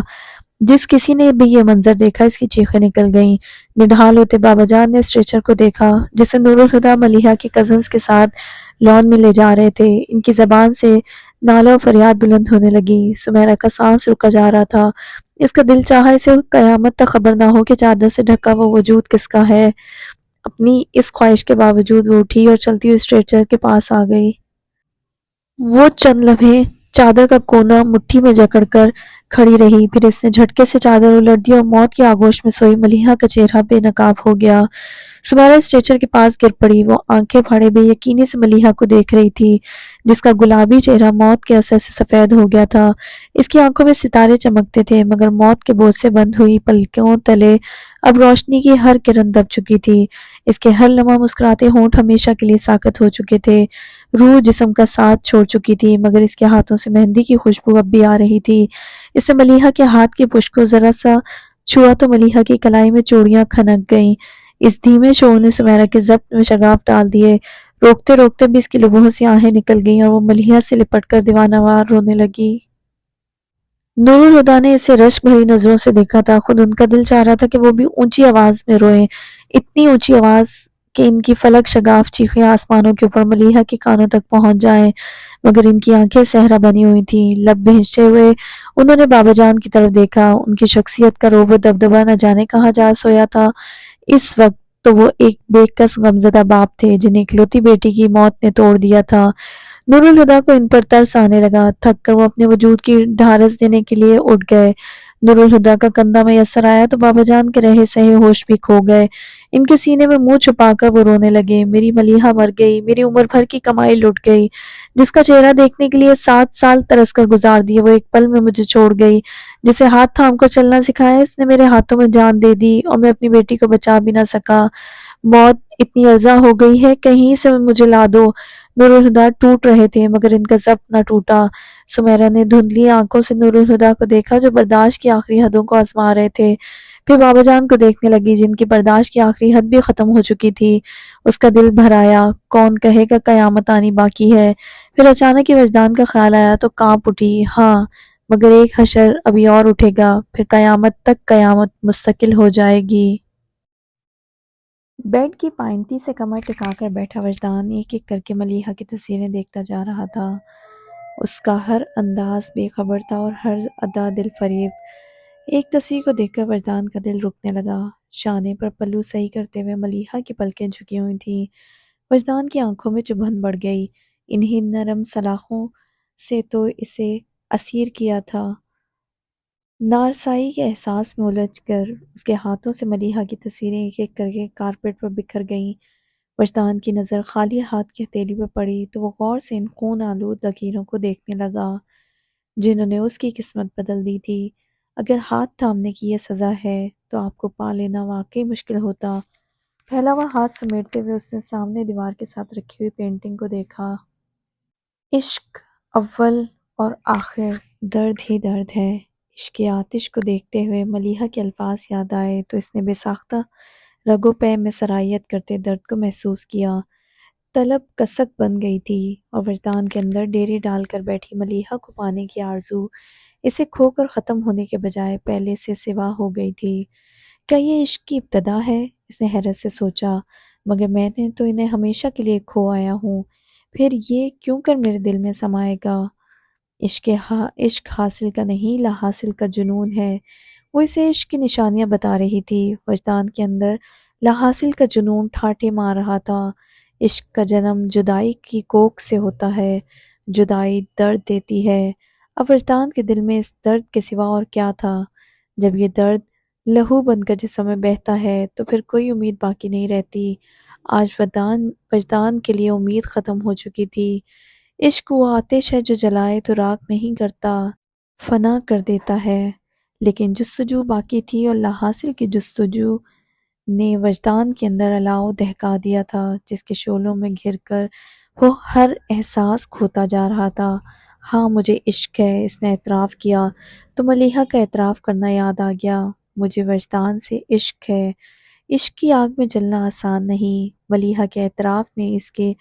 جس کسی نے بھی یہ منظر دیکھا اس کی چیخیں نکل گئیں۔ نڈھال ہوتے بابا جان نے اسٹریچر کو دیکھا جسے نور الہدیٰ ملیحہ کے کزنز کے ساتھ لان میں لے جا رہے تھے۔ ان کی زبان سے نالہ و فریاد بلند ہونے لگی۔ سمیرہ کا سانس رکا جا رہا تھا۔ اس کا دل چاہا اسے قیامت تک خبر نہ ہو کہ چادر سے ڈھکا وہ وجود کس کا ہے۔ اپنی اس خواہش کے باوجود وہ اٹھی اور چلتی ہوئی اسٹریچر کے پاس آ گئی۔ وہ چند لمحے چادر کا کونا مٹھی میں جکڑ کر کھڑی رہی، پھر اس نے جھٹکے سے چادر الٹ دی اور موت کی آغوش میں سوئی ملیحہ کا چہرہ بے نقاب ہو گیا۔ سمیرہ اسٹریچر کے پاس گر پڑی۔ وہ آنکھیں پھاڑے بے یقینی سے ملیحہ کو دیکھ رہی تھی، جس کا گلابی چہرہ موت کے اثر سے سفید ہو گیا تھا۔ اس کی آنکھوں میں ستارے چمکتے تھے، مگر موت کے بوجھ سے بند ہوئی پلکوں تلے اب روشنی کی ہر کرن دب چکی تھی۔ اس کے ہر لمحہ مسکراتے ہونٹ ہمیشہ کے لیے ساکت ہو چکے تھے۔ روح جسم کا ساتھ چھوڑ چکی تھی، مگر اس کے ہاتھوں سے مہندی کی خوشبو اب بھی آ رہی تھی۔ اس نے ملیحہ کے ہاتھ کی پشت کو ذرا سا چھوا تو ملیحہ کی کلائی میں چوڑیاں کھنک گئیں۔ اس دھیمے شور نے سمیرہ کے ضبط میں شگاف ڈال دیے۔ روکتے روکتے بھی اس کی لبوں سے آہیں نکل گئیں اور وہ ملیحہ سے لپٹ کر دیوانہ وار رونے لگی۔ نور الہدیٰ نے اسے رشک بھری نظروں سے دیکھا تھا۔ خود ان کا دل چاہ رہا تھا کہ وہ بھی اونچی آواز میں روئیں، اتنی اونچی آواز کہ ان کی فلک شگاف چیخیں آسمانوں کے اوپر ملیحہ کے کانوں تک پہنچ جائیں، مگر ان کی آنکھیں صحرا بنی ہوئی تھیں۔ لب بھینچتے ہوئے انہوں نے بابا جان کی طرف دیکھا۔ ان کی شخصیت کا رعب و دبدبہ نہ جانے کہاں جا سویا تھا۔ اس وقت تو وہ ایک بے کس غمزدہ باپ تھے جنہیں اکلوتی بیٹی کی موت نے توڑ دیا تھا۔ نور الہدیٰ کو ان پر ترس آنے لگا۔ تھک کر وہ اپنے وجود کی ڈھارس دینے کے لیے اٹھ گئے۔ نور الہدیٰ کا کندھا میسر آیا تو بابا جان کے رہے سہے ہوش بھی کھو گئے۔ ان کے سینے میں منہ چھپا کر وہ رونے لگے۔ میری ملیحہ مر گئی، میری عمر بھر کی کمائی لٹ گئی، جس کا چہرہ دیکھنے کے لیے 7 سال ترس کر گزار دیے، وہ ایک پل میں مجھے چھوڑ گئی۔ جسے ہاتھ تھام کر چلنا سکھایا، اس نے میرے ہاتھوں میں جان دے دی اور میں اپنی بیٹی کو بچا بھی نہ سکا۔ موت اتنی ارزاں ہو گئی ہے، کہیں سے مجھے لا دو۔ نور الہدیٰ ٹوٹ رہے تھے، مگر ان کا ضبط نہ ٹوٹا۔ سمیرہ نے دھندلی آنکھوں سے نور الہدیٰ کو دیکھا جو برداشت کی آخری حدوں کو آزما رہے تھے، پھر بابا جان کو دیکھنے لگی جن کی برداشت کی آخری حد بھی ختم ہو چکی تھی۔ اس کا دل بھر آیا، کون کہے گا قیامت آنی باقی ہے۔ پھر اچانک ہی وجدان کا خیال آیا تو کانپ اٹھی۔ ہاں، مگر ایک حشر ابھی اور اٹھے گا، پھر قیامت تک قیامت مستقل ہو جائے گی۔ بیڈ کی پائنتی سے کمر ٹکا کر بیٹھا وجدان ایک ایک کر کے ملیحہ کی تصویریں دیکھتا جا رہا تھا۔ اس کا ہر انداز بے خبر تھا اور ہر ادا دل فریب۔ ایک تصویر کو دیکھ کر وجدان کا دل رکنے لگا۔ شانے پر پلو صحیح کرتے ہوئے ملیحہ کی پلکیں جھکی ہوئی تھیں۔ وجدان کی آنکھوں میں چبھن بڑھ گئی۔ انہی نرم سلاخوں سے تو اسے اسیر کیا تھا۔ نارسائی کے احساس میں الجھ کر اس کے ہاتھوں سے ملیحہ کی تصویریں ایک ایک کر کے کارپیٹ پر بکھر گئیں۔ وجدان کی نظر خالی ہاتھ کی ہتھیلی پر پڑی تو وہ غور سے ان خون آلود لکیروں کو دیکھنے لگا جنہوں نے اس کی قسمت بدل دی تھی۔ اگر ہاتھ تھامنے کی یہ سزا ہے تو آپ کو پا لینا واقعی مشکل ہوتا۔ پھیلا ہوا ہاتھ سمیٹتے ہوئے اس نے سامنے دیوار کے ساتھ رکھی ہوئی پینٹنگ کو دیکھا۔ عشق اول اور آخر درد ہی درد ہے۔ عشق کی آتش کو دیکھتے ہوئے ملیحہ کے الفاظ یاد آئے تو اس نے بے ساختہ رگ و پے میں سرایت کرتے درد کو محسوس کیا۔ طلب کسک بن گئی تھی اور وجدان کے اندر ڈیرے ڈال کر بیٹھی ملیحہ کو پانے کی آرزو اسے کھو کر ختم ہونے کے بجائے پہلے سے سوا ہو گئی تھی۔ کیا یہ عشق کی ابتدا ہے؟ اس نے حیرت سے سوچا، مگر میں نے تو انہیں ہمیشہ کے لیے کھو آیا ہوں، پھر یہ کیوں کر میرے دل میں سمائے گا؟ عشق حاصل کا نہیں، لا حاصل کا جنون ہے۔ وہ اسے عشق کی نشانیاں بتا رہی تھی۔ وجدان کے اندر لا حاصل کا جنون ٹھاٹھے مار رہا تھا۔ عشق کا جنم جدائی کی کوکھ سے ہوتا ہے، جدائی درد دیتی ہے۔ اب وجدان کے دل میں اس درد کے سوا اور کیا تھا؟ جب یہ درد لہو بن کر جسم میں بہتا ہے تو پھر کوئی امید باقی نہیں رہتی۔ آج وجدان کے لیے امید ختم ہو چکی تھی۔ عشق وہ آتش ہے جو جلائے تو راکھ نہیں کرتا، فنا کر دیتا ہے۔ لیکن جستجو باقی تھی اور لا حاصل کی جستجو نے وجدان کے اندر الاؤ دہکا دیا تھا، جس کے شعلوں میں گھر کر وہ ہر احساس کھوتا جا رہا تھا۔ ہاں مجھے عشق ہے، اس نے اعتراف کیا تو ملیحہ کا اعتراف کرنا یاد آ گیا۔ مجھے وجدان سے عشق ہے۔ عشق کی آگ میں جلنا آسان نہیں۔ ملیحہ کے اعتراف نے اس کے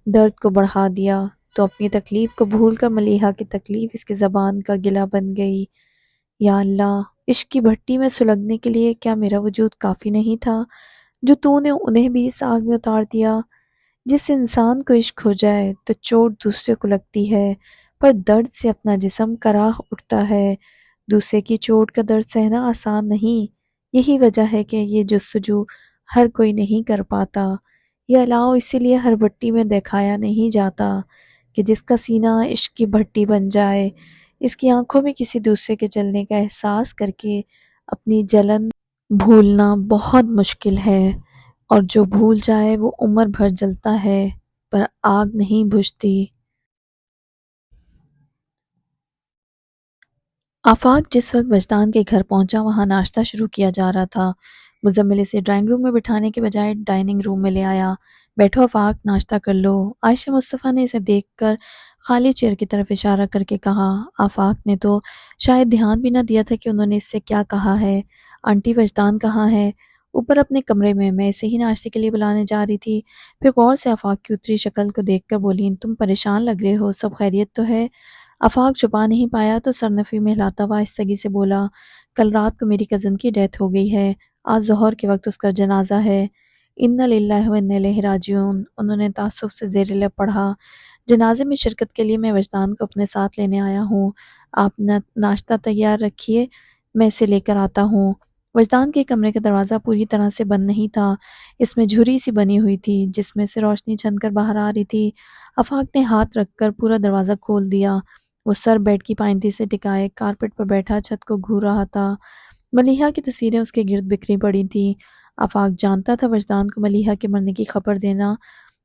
درد کو بڑھا دیا تو اپنی تکلیف کو بھول کر ملیحہ کی تکلیف اس کی زبان کا گلہ بن گئی۔ یا اللہ، عشق کی بھٹی میں سلگنے کے لیے کیا میرا وجود کافی نہیں تھا، جو تو نے انہیں بھی اس آگ میں اتار دیا؟ جس انسان کو عشق ہو جائے تو چوٹ دوسرے کو لگتی ہے، پر درد سے اپنا جسم کراہ اٹھتا ہے۔ دوسرے کی چوٹ کا درد سہنا آسان نہیں۔ یہی وجہ ہے کہ یہ جستجو ہر کوئی نہیں کر پاتا۔ یہ الاؤ اسی لیے ہر بھٹی میں دکھایا نہیں جاتا کہ جس کا سینہ عشق کی بھٹی بن جائے، اس کی آنکھوں میں کسی دوسرے کے جلنے کا احساس کر کے اپنی جلن بھولنا بہت مشکل ہے، اور جو بھول جائے وہ عمر بھر جلتا ہے پر آگ نہیں بجھتی۔ آفاق جس وقت وجدان کے گھر پہنچا وہاں ناشتہ شروع کیا جا رہا تھا۔ مزمل اسے ڈرائنگ روم میں بٹھانے کے بجائے ڈائننگ روم میں لے آیا۔ بیٹھو آفاق، ناشتہ کر لو۔ عائشہ مصطفیٰ نے اسے دیکھ کر خالی چیئر کی طرف اشارہ کر کے کہا۔ آفاق نے تو شاید دھیان بھی نہ دیا تھا کہ انہوں نے اس سے کیا کہا ہے۔ آنٹی وجدان کہاں ہے؟ اوپر اپنے کمرے میں اسے ہی ناشتے کے لیے بلانے جا رہی تھی۔ پھر غور سے آفاق کی اتری شکل کو دیکھ کر بولی، تم پریشان لگ رہے ہو، سب خیریت تو ہے؟ آفاق چھپا نہیں پایا تو سرنفی میں ہلاتا ہوا آہستگی سے بولا، کل رات کو میری کزن کی ڈیتھ ہو گئی ہے، آج ظہر کے وقت اس کا جنازہ ہے۔ انا للہ و انا الیہ راجعون، انہوں نے تعصب سے زیر لب پڑھا۔ جنازے میں شرکت کے لیے میں وجدان کو اپنے ساتھ لینے آیا ہوں، آپ ناشتہ تیار رکھیے، میں اسے لے کر آتا ہوں۔ وجدان کے کمرے کا دروازہ پوری طرح سے بند نہیں تھا، اس میں جھری سی بنی ہوئی تھی جس میں سے روشنی چھن کر باہر آ رہی تھی۔ آفاق نے ہاتھ رکھ کر پورا دروازہ کھول دیا۔ وہ سر بیڈ کی پائنتی سے ٹکائے کارپٹ پر بیٹھا چھت کو گھور رہا تھا۔ ملیحہ کی تصویریں اس کے گرد بکھری پڑی تھیں۔ آفاق جانتا تھا وجدان کو ملیحہ کے مرنے کی خبر دینا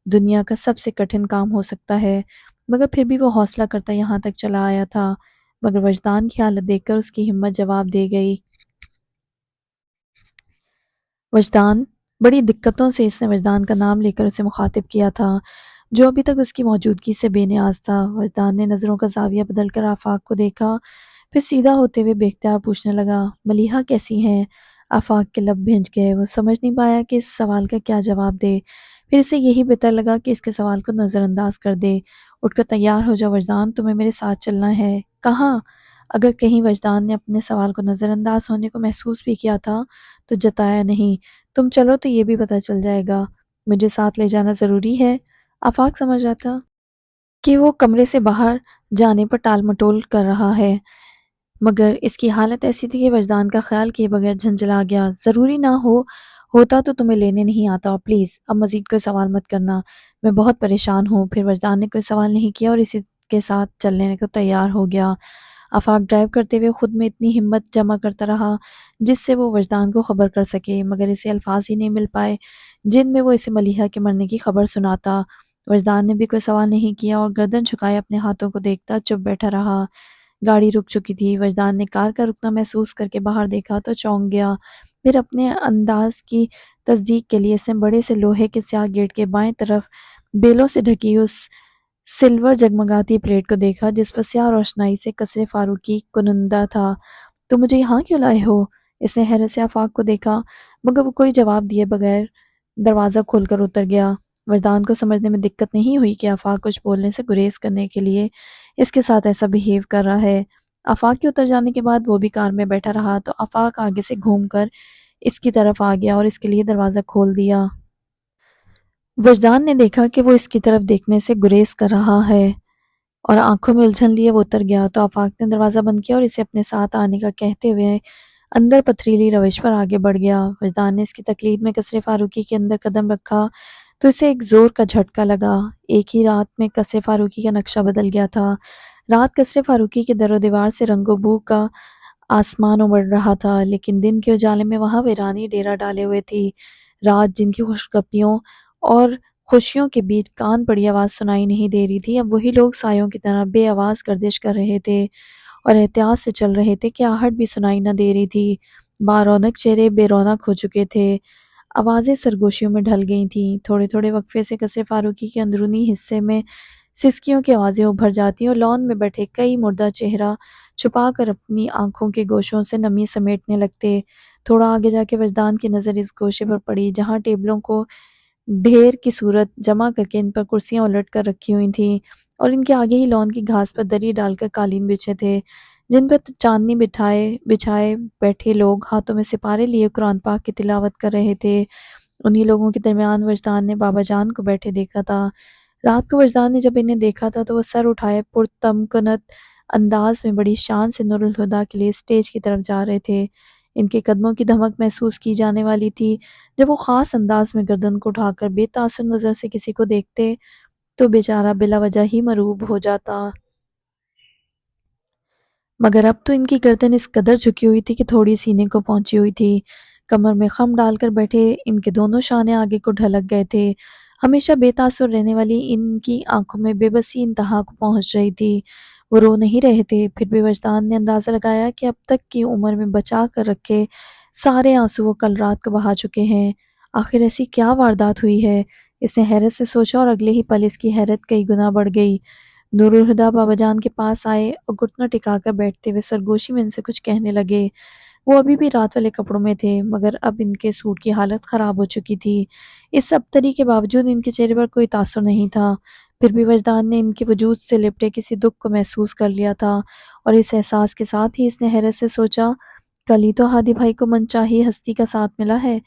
دنیا کا سب سے کٹھن کام ہو سکتا ہے، مگر پھر بھی وہ حوصلہ کرتا یہاں تک چلا آیا تھا۔ مگر وجدان کی حالت دیکھ کر اس کی ہمت جواب دے گئی۔ وجدان، بڑی دقتوں سے اس نے وجدان کا نام لے کر اسے مخاطب کیا تھا جو ابھی تک اس کی موجودگی سے بے نیاز تھا۔ وجدان نے نظروں کا زاویہ بدل کر آفاق کو دیکھا، پھر سیدھا ہوتے ہوئے بے اختیار پوچھنے لگا، ملیحہ کیسی ہیں؟ آفاق کے لب بھنج گئے، وہ سمجھ نہیں پایا کہ اس سوال کا کیا جواب دے، پھر اسے یہی بہتر لگا کہ اس کے سوال کو نظر انداز کر دے۔ اٹھ کر تیار ہو جا وجدان، تمہیں میرے ساتھ چلنا ہے۔ کہاں؟ اگر کہیں وجدان نے اپنے سوال کو نظر انداز ہونے کو محسوس بھی کیا تھا تو جتایا نہیں۔ تم چلو تو یہ بھی پتہ چل جائے گا، مجھے ساتھ لے جانا ضروری ہے؟ آفاق سمجھ رہا تھا کہ وہ کمرے سے باہر جانے پر ٹال مٹول کر رہا ہے، مگر اس کی حالت ایسی تھی کہ وجدان کا خیال کیے بغیر جھنجھلا گیا۔ ضروری نہ ہوتا تو تمہیں لینے نہیں آتا، اور پلیز اب مزید کوئی سوال مت کرنا، میں بہت پریشان ہوں۔ پھر وجدان نے کوئی سوال نہیں کیا اور اسی کے ساتھ چلنے کو تیار ہو گیا۔ آفاق ڈرائیو کرتے ہوئے خود میں اتنی ہمت جمع کرتا رہا جس سے وہ وجدان کو خبر کر سکے، مگر اسے الفاظ ہی نہیں مل پائے جن میں وہ اسے ملیحہ کے مرنے کی خبر سناتا۔ وجدان نے بھی کوئی سوال نہیں کیا اور گردن جھکائے اپنے ہاتھوں کو دیکھتا چپ بیٹھا رہا۔ گاڑی رک چکی تھی۔ وجدان نے کار کا رکنا محسوس کر کے باہر دیکھا تو چونک گیا، پھر اپنے انداز کی تصدیق کے لیے اس نے بڑے سے لوہے کے سیاہ گیٹ کے بائیں طرف بیلوں سے ڈھکی اس سلور جگمگاتی پلیٹ کو دیکھا جس پر سیاہ روشنائی سے قصر فاروقی کنندہ تھا۔ تو مجھے یہاں کیوں لائے ہو؟ اس نے حیرت سے آفاق کو دیکھا، مگر وہ کوئی جواب دیے بغیر دروازہ کھول کر اتر گیا۔ وجدان کو سمجھنے میں دقت نہیں ہوئی کہ آفاق کچھ بولنے سے گریز کرنے کے لیے اس کے ساتھ ایسا بہیو کر رہا ہے۔ آفاق کے اتر جانے کے بعد وہ بھی کار میں بیٹھا رہا تو آفاق آگے سے گھوم کر اس کی طرف آ گیا اور اس کے لیے دروازہ کھول دیا۔ وجدان نے دیکھا کہ وہ اس کی طرف دیکھنے سے گریز کر رہا ہے اور آنکھوں میں الجھن لیے وہ اتر گیا تو آفاق نے دروازہ بند کیا اور اسے اپنے ساتھ آنے کا کہتے ہوئے اندر پتھریلی روش پر آگے بڑھ گیا۔ وجدان نے اس کی تقلید میں قصر فاروقی کے اندر قدم رکھا تو اسے ایک زور کا جھٹکا لگا۔ ایک ہی رات میں قصر فاروقی کا نقشہ بدل گیا تھا۔ رات قصر فاروقی کے در و دیوار سے رنگ و بو کا آسمان امڑ رہا تھا، لیکن دن کے اجالے میں وہاں ویرانی ڈیرا ڈالے ہوئے تھی۔ رات جن کی خوشگپیوں اور خوشیوں کے بیچ کان پڑی آواز سنائی نہیں دے رہی تھی، اب وہی لوگ سایوں کی طرح بے آواز گردش کر رہے تھے اور احتیاط سے چل رہے تھے کہ آہٹ بھی سنائی نہ دے رہی تھی۔ با رونق چہرے بے رونق ہو چکے تھے۔ آوازیں سرگوشیوں میں ڈھل گئی تھیں، تھوڑے تھوڑے وقفے سے قصر فاروقی کے اندرونی حصے میں سسکیوں کی آوازیں ابھر جاتی اور لان میں بیٹھے کئی مردہ چہرہ چھپا کر اپنی آنکھوں کے گوشوں سے نمی سمیٹنے لگتے۔ تھوڑا آگے جا کے وجدان کی نظر اس گوشے پر پڑی جہاں ٹیبلوں کو ڈھیر کی صورت جمع کر کے ان پر کرسیاں الٹ کر رکھی ہوئی تھیں اور ان کے آگے ہی لان کی گھاس پر دری ڈال کر قالین بچھے تھے جن پر چاندنی بچھائے بیٹھے لوگ ہاتھوں میں سپارے لیے قرآن پاک کی تلاوت کر رہے تھے۔ انہی لوگوں کے درمیان وجدان نے بابا جان کو بیٹھے دیکھا تھا۔ رات کو وجدان نے جب انہیں دیکھا تھا تو وہ سر اٹھائے پرتمکنت انداز میں بڑی شان سے نور الہدیٰ کے لیے اسٹیج کی طرف جا رہے تھے۔ ان کے قدموں کی دھمک محسوس کی جانے والی تھی۔ جب وہ خاص انداز میں گردن کو اٹھا کر بے تاثر نظر سے کسی کو دیکھتے تو بیچارہ بلا وجہ ہی مروب ہو جاتا، مگر اب تو ان کی گردن اس قدر جھکی ہوئی تھی کہ تھوڑی سینے کو پہنچی ہوئی تھی۔ کمر میں خم ڈال کر بیٹھے ان کے دونوں شانے آگے کو ڈھلک گئے تھے۔ ہمیشہ بے تاثر رہنے والی ان کی آنکھوں میں بے بسی انتہا کو پہنچ رہی تھی۔ وہ رو نہیں رہے تھے، پھر بھی وجدان نے اندازہ لگایا کہ اب تک کی عمر میں بچا کر رکھے سارے آنسو وہ کل رات کو بہا چکے ہیں۔ آخر ایسی کیا واردات ہوئی ہے؟ اس نے حیرت سے سوچا اور اگلے ہی پل اس کی حیرت کئی گنا بڑھ گئی۔ نور الہدیٰ بابا جان کے پاس آئے اور گھٹنا ٹکا کر بیٹھتے ہوئے سرگوشی میں ان سے کچھ کہنے لگے۔ وہ ابھی بھی رات والے کپڑوں میں تھے مگر اب ان کے سوٹ کی حالت خراب ہو چکی تھی۔ اس ابتری کے باوجود ان کے چہرے پر کوئی تاثر نہیں تھا، پھر بھی وجدان نے ان کے وجود سے لپٹے کسی دکھ کو محسوس کر لیا تھا اور اس احساس کے ساتھ ہی اس نے حیرت سے سوچا، کل ہی تو ہادی بھائی کو من چاہی ہستی کا ساتھ ملا ہے،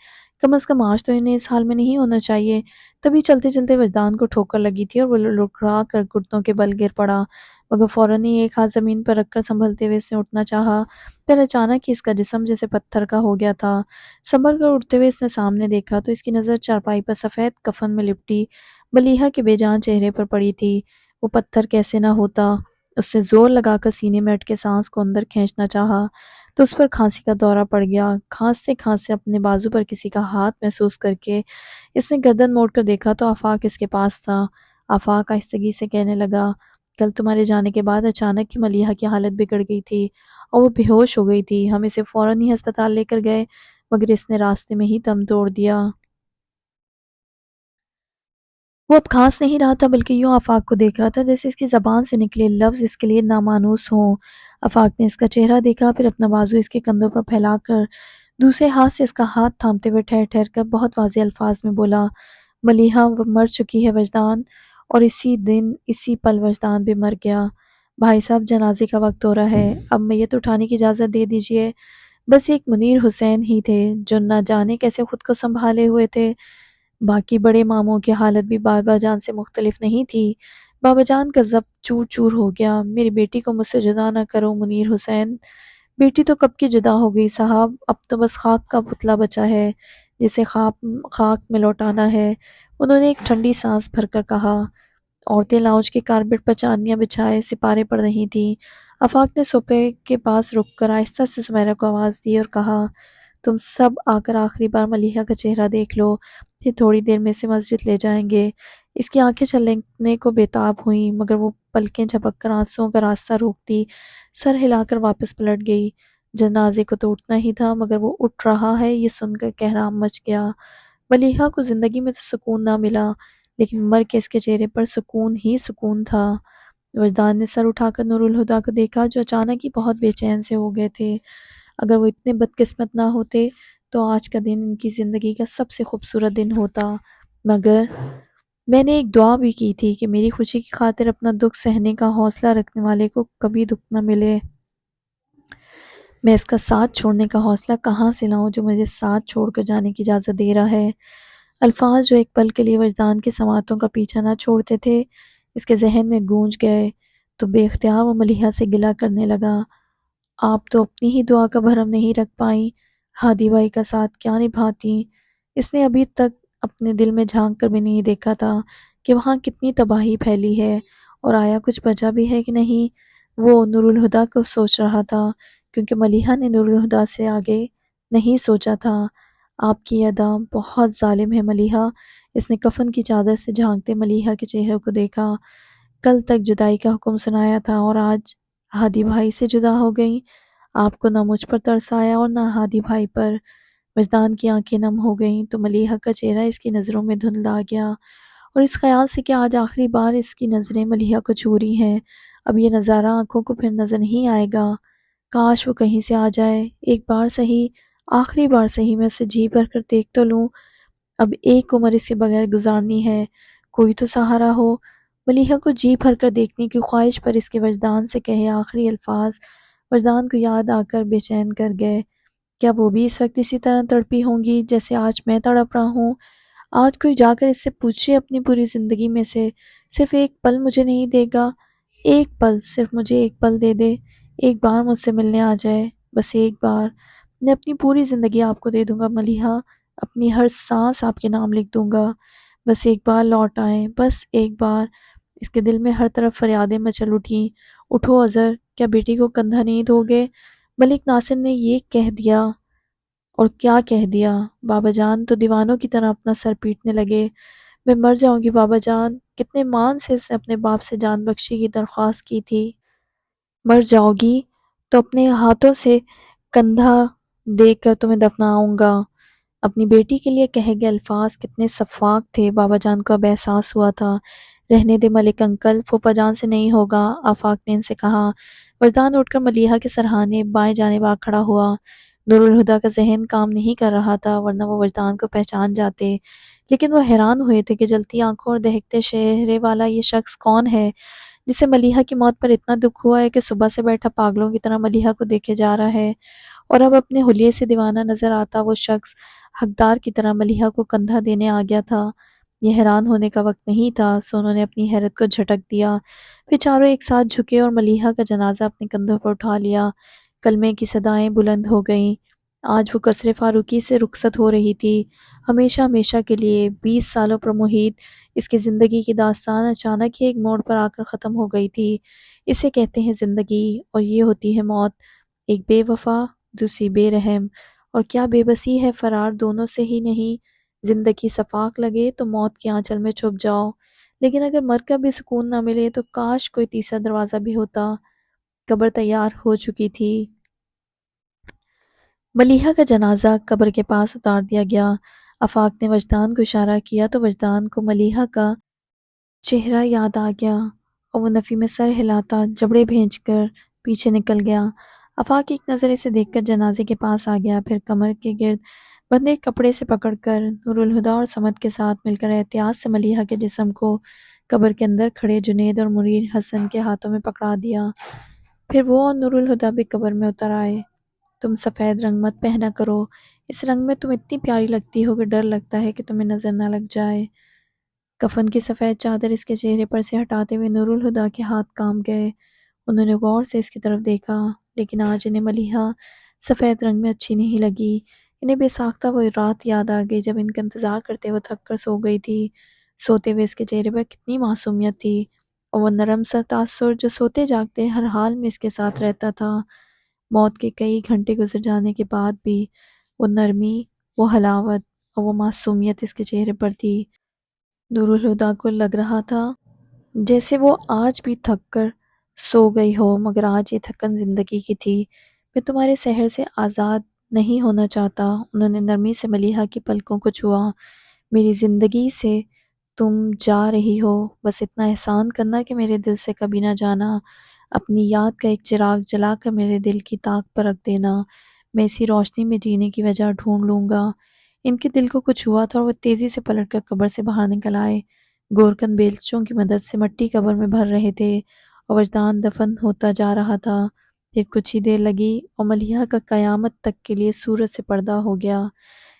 کم از کم آج تو انہیں اس حال میں نہیں ہونا چاہیے۔ تبھی چلتے چلتے وجدان کو ٹھوکر لگی تھی اور وہ لڑکھڑا کر گھٹنوں کے بل گر پڑا، مگر فوراً ہی ایک ہاتھ زمین پر رکھ کر سنبھلتے ہوئے اس نے اٹھنا چاہا، پھر اچانک ہی اس کا جسم جیسے پتھر کا ہو گیا تھا۔ سنبھل کر اٹھتے ہوئے اس نے سامنے دیکھا تو اس کی نظر چارپائی پر سفید کفن میں لپٹی ملیحہ کے بے جان چہرے پر پڑی تھی۔ وہ پتھر کیسے نہ ہوتا، اس نے زور لگا کر سینے میں اٹکے سانس کو اندر کھینچنا چاہا تو اس پر کھانسی کا دورہ پڑ گیا۔ کھانستے کھانستے اپنے بازو پر کسی کا ہاتھ محسوس کر کے اس نے گردن موڑ کر دیکھا تو آفاق اس کے پاس تھا۔ آفاق آہستگی سے کہنے لگا، کل تمہارے جانے کے بعد اچانک ہی ملیحہ کی حالت بگڑ گئی تھی اور وہ بے ہوش ہو گئی تھی۔ ہم اسے فوراً ہی ہسپتال لے کر گئے مگر اس نے راستے میں ہی دم توڑ دیا۔ وہ اب کھانس نہیں رہا تھا بلکہ یوں آفاق کو دیکھ رہا تھا جیسے اس کی زبان سے نکلے لفظ اس کے لیے نامانوس ہوں۔ آفاق نے اس کا چہرہ دیکھا، پھر اپنا بازو اس کے کندھوں پر پھیلا کر دوسرے ہاتھ سے اس کا ہاتھ تھامتے ہوئے ٹھہر ٹھہر کر بہت واضح الفاظ میں بولا، ملیحہ مر چکی ہے وجدان، اور اسی دن اسی پل وجدان بھی مر گیا۔ بھائی صاحب جنازے کا وقت ہو رہا ہے، اب میت اٹھانے کی اجازت دے دیجئے۔ بس ایک منیر حسین ہی تھے جو نہ جانے کیسے خود کو سنبھالے ہوئے تھے، باقی بڑے ماموں کی حالت بھی بابا جان سے مختلف نہیں تھی۔ بابا جان کا ضبط چور چور ہو گیا، میری بیٹی کو مجھ سے جدا نہ کرو منیر حسین۔ بیٹی تو کب کی جدا ہو گئی صاحب، اب تو بس خاک کا پتلا بچا ہے جسے خاک میں لوٹانا ہے، انہوں نے ایک ٹھنڈی سانس بھر کر کہا۔ عورتیں لاؤنج کے کارپٹ پر چادیاں بچھائے سپارے پڑ رہی تھیں۔ آفاق نے صوفے کے پاس رک کر آہستہ سے سمیرہ کو آواز دی اور کہا، تم سب آ کر آخری بار ملیحہ کا چہرہ دیکھ لو، پھر تھوڑی دیر میں اسے مسجد لے جائیں گے۔ اس کی آنکھیں چھلکنے کو بےتاب ہوئیں مگر وہ پلکیں جھپک کر آنسوؤں کا راستہ روکتی سر ہلا کر واپس پلٹ گئی۔ جنازے کو تو اٹھنا ہی تھا مگر وہ اٹھ رہا ہے یہ سن کر کہرام مچ گیا۔ ملیحہ کو زندگی میں تو سکون نہ ملا لیکن مر کے اس کے چہرے پر سکون ہی سکون تھا۔ وجدان نے سر اٹھا کر نور الہدیٰ کو دیکھا جو اچانک ہی بہت بے چین سے ہو گئے تھے۔ اگر وہ اتنے بدقسمت نہ ہوتے تو آج کا دن ان کی زندگی کا سب سے خوبصورت دن ہوتا، مگر میں نے ایک دعا بھی کی تھی کہ میری خوشی کی خاطر اپنا دکھ سہنے کا حوصلہ رکھنے والے کو کبھی دکھ نہ ملے۔ میں اس کا ساتھ چھوڑنے کا حوصلہ کہاں سے لاؤں جو مجھے ساتھ چھوڑ کر جانے کی اجازت دے رہا ہے۔ الفاظ جو ایک پل کے لیے وجدان کے سماعتوں کا پیچھا نہ چھوڑتے تھے اس کے ذہن میں گونج گئے تو بے اختیار وہ ملیحہ سے گلہ کرنے لگا، آپ تو اپنی ہی دعا کا بھرم نہیں رکھ پائیں، ہادی بھائی کا ساتھ کیا نبھاتی۔ اس نے ابھی تک اپنے دل میں جھانک کر بھی نہیں دیکھا تھا کہ وہاں کتنی تباہی پھیلی ہے اور آیا کچھ بچا بھی ہے کہ نہیں۔ وہ نور الہدیٰ کو سوچ رہا تھا کیونکہ ملیحہ نے نور الہدیٰ سے آگے نہیں سوچا تھا۔ آپ کی ادا بہت ظالم ہے ملیحہ، اس نے کفن کی چادر سے جھانکتے ملیحہ کے چہرے کو دیکھا، کل تک جدائی کا حکم سنایا تھا اور آج ہادی بھائی سے جدا ہو گئیں۔ آپ کو نہ مجھ پر ترس آیا اور نہ ہادی بھائی پر، وجدان کی آنکھیں نم ہو گئیں تو ملیحہ کا چہرہ اس کی نظروں میں دھندلا گیا، اور اس خیال سے کہ آج آخری بار اس کی نظریں ملیحہ کو چھو رہی ہیں، اب یہ نظارہ آنکھوں کو پھر نظر نہیں آئے گا۔ کاش وہ کہیں سے آ جائے، ایک بار صحیح، آخری بار صحیح میں اسے جی بھر کر دیکھ تو لوں۔ اب ایک عمر اس کے بغیر گزارنی ہے، کوئی تو سہارا ہو۔ ملیحہ کو جی بھر کر دیکھنے کی خواہش پر اس کے وجدان سے کہے آخری الفاظ وجدان کو یاد آ کر بے چین کر گئے۔ کیا وہ بھی اس وقت اسی طرح تڑپی ہوں گی جیسے آج میں تڑپ رہا ہوں؟ آج کوئی جا کر اس سے پوچھے اپنی پوری زندگی میں سے صرف ایک پل مجھے نہیں دے گا؟ ایک پل، صرف مجھے ایک پل دے دے، ایک بار مجھ سے ملنے آ جائے، بس ایک بار۔ میں اپنی پوری زندگی آپ کو دے دوں گا ملیحہ، اپنی ہر سانس آپ کے نام لکھ دوں گا، بس ایک بار لوٹ آئیں، بس ایک بار۔ اس کے دل میں ہر طرف فریادیں مچل اٹھیں، اٹھو اظہر، کیا بیٹی کو کندھا نہیں دو گے؟ ملک ناصر نے یہ کہہ دیا، اور کیا کہہ دیا۔ بابا جان تو دیوانوں کی طرح اپنا سر پیٹنے لگے۔ میں مر جاؤں گی بابا جان، کتنے مان سے اس نے اپنے باپ سے جان بخشی کی درخواست کی تھی۔ مر جاؤ گی تو اپنے ہاتھوں سے کندھا دے کر تمہیں دفناؤں گا۔ اپنی بیٹی کے لیے کہے گئے الفاظ کتنے شفاق تھے، بابا جان کو اب احساس ہوا تھا۔ رہنے دے ملک انکل، پھوپھا جان سے نہیں ہوگا، آفاق نے ان سے کہا۔ وجدان اٹھ کر ملیحہ کے سرہانے بائیں جانب آ کھڑا ہوا۔ نور الہدیٰ کا ذہن کام نہیں کر رہا تھا، ورنہ وہ وجدان کو پہچان جاتے، لیکن وہ حیران ہوئے تھے کہ جلتی آنکھوں اور دہکتے چہرے والا یہ شخص کون ہے جسے ملیحہ کی موت پر اتنا دکھ ہوا ہے کہ صبح سے بیٹھا پاگلوں کی طرح ملیحہ کو دیکھے جا رہا ہے، اور اب اپنے حلیے سے دیوانہ نظر آتا وہ شخص حقدار کی طرح ملیحہ کو کندھا دینے آ گیا تھا۔ یہ حیران ہونے کا وقت نہیں تھا، سو انہوں نے اپنی حیرت کو جھٹک دیا، پھر چاروں ایک ساتھ جھکے اور ملیحہ کا جنازہ اپنے کندھوں پر اٹھا لیا۔ کلمے کی صدائیں بلند ہو گئیں۔ آج وہ قصر فاروقی سے رخصت ہو رہی تھی، ہمیشہ ہمیشہ کے لیے۔ 20 سالوں پر محیط اس کی زندگی کی داستان اچانک ہی ایک موڑ پر آ کر ختم ہو گئی تھی۔ اسے کہتے ہیں زندگی، اور یہ ہوتی ہے موت، ایک بے وفا، دوسری بے رحم، اور کیا بے بسی ہے فرار دونوں سے ہی نہیں۔ زندگی صفاق لگے تو موت کے آنچل میں چھپ جاؤ، لیکن اگر مر کر بھی سکون نہ ملے تو کاش کوئی تیسرا دروازہ بھی ہوتا۔ قبر تیار ہو چکی تھی۔ ملیحہ کا جنازہ قبر کے پاس اتار دیا گیا۔ آفاق نے وجدان کو اشارہ کیا تو وجدان کو ملیحہ کا چہرہ یاد آ گیا، اور وہ نفی میں سر ہلاتا جبڑے بھیج کر پیچھے نکل گیا۔ آفاق ایک نظر اسے دیکھ کر جنازے کے پاس آ گیا، پھر کمر کے گرد بندھے ایک کپڑے سے پکڑ کر نور الہدیٰ اور صمد کے ساتھ مل کر احتیاط سے ملیحہ کے جسم کو قبر کے اندر کھڑے جنید اور منیر حسن کے ہاتھوں میں پکڑا دیا۔ پھر وہ اور نور الہدیٰ بھی قبر میں اتر آئے۔ تم سفید رنگ مت پہنا کرو، اس رنگ میں تم اتنی پیاری لگتی ہو کہ ڈر لگتا ہے کہ تمہیں نظر نہ لگ جائے۔ کفن کی سفید چادر اس کے چہرے پر سے ہٹاتے ہوئے نور الہدیٰ کے ہاتھ کانپ گئے۔ انہوں نے غور سے اس کی طرف دیکھا، لیکن آج انہیں ملیحہ سفید رنگ میں اچھی نہیں لگی۔ انہیں بے ساختہ وہ رات یاد آ گئی جب ان کا انتظار کرتے وہ تھک کر سو گئی تھی۔ سوتے ہوئے اس کے چہرے پر کتنی معصومیت تھی، اور وہ نرم سا تاثر جو سوتے جاگتے ہر حال میں اس کے ساتھ رہتا تھا۔ موت کے کئی گھنٹے گزر جانے کے بعد بھی وہ نرمی، وہ حلاوت اور وہ معصومیت اس کے چہرے پر تھی۔ نور الہدیٰ کو لگ رہا تھا جیسے وہ آج بھی تھک کر سو گئی ہو، مگر آج یہ تھکن زندگی کی تھی۔ میں تمہارے سحر سے آزاد نہیں ہونا چاہتا، انہوں نے نرمی سے ملیحہ کی پلکوں کو چھوا۔ میری زندگی سے تم جا رہی ہو، بس اتنا احسان کرنا کہ میرے دل سے کبھی نہ جانا، اپنی یاد کا ایک چراغ جلا کر میرے دل کی طاق پر رکھ دینا، میں اسی روشنی میں جینے کی وجہ ڈھونڈ لوں گا۔ ان کے دل کو کچھ ہوا تھا اور وہ تیزی سے پلٹ کر قبر سے باہر نکل آئے۔ گورکن بیلچوں کی مدد سے مٹی قبر میں بھر رہے تھے، اور وجدان دفن ہوتا جا رہا تھا۔ پھر کچھ ہی دیر لگی اور ملیحہ کا قیامت تک کے لیے سورج سے پردہ ہو گیا۔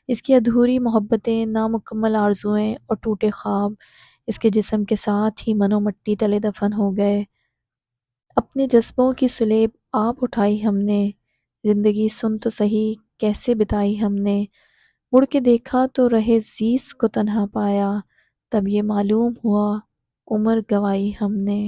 اس کی ادھوری محبتیں، نامکمل آرزوئیں اور ٹوٹے خواب اس کے جسم کے ساتھ ہی من و مٹی تلے دفن ہو گئے۔ اپنے جذبوں کی سلیب آپ اٹھائی ہم نے، زندگی سن تو سہی کیسے بتائی ہم نے، مڑ کے دیکھا تو رہے زیست کو تنہا پایا، تب یہ معلوم ہوا عمر گنوائی ہم نے۔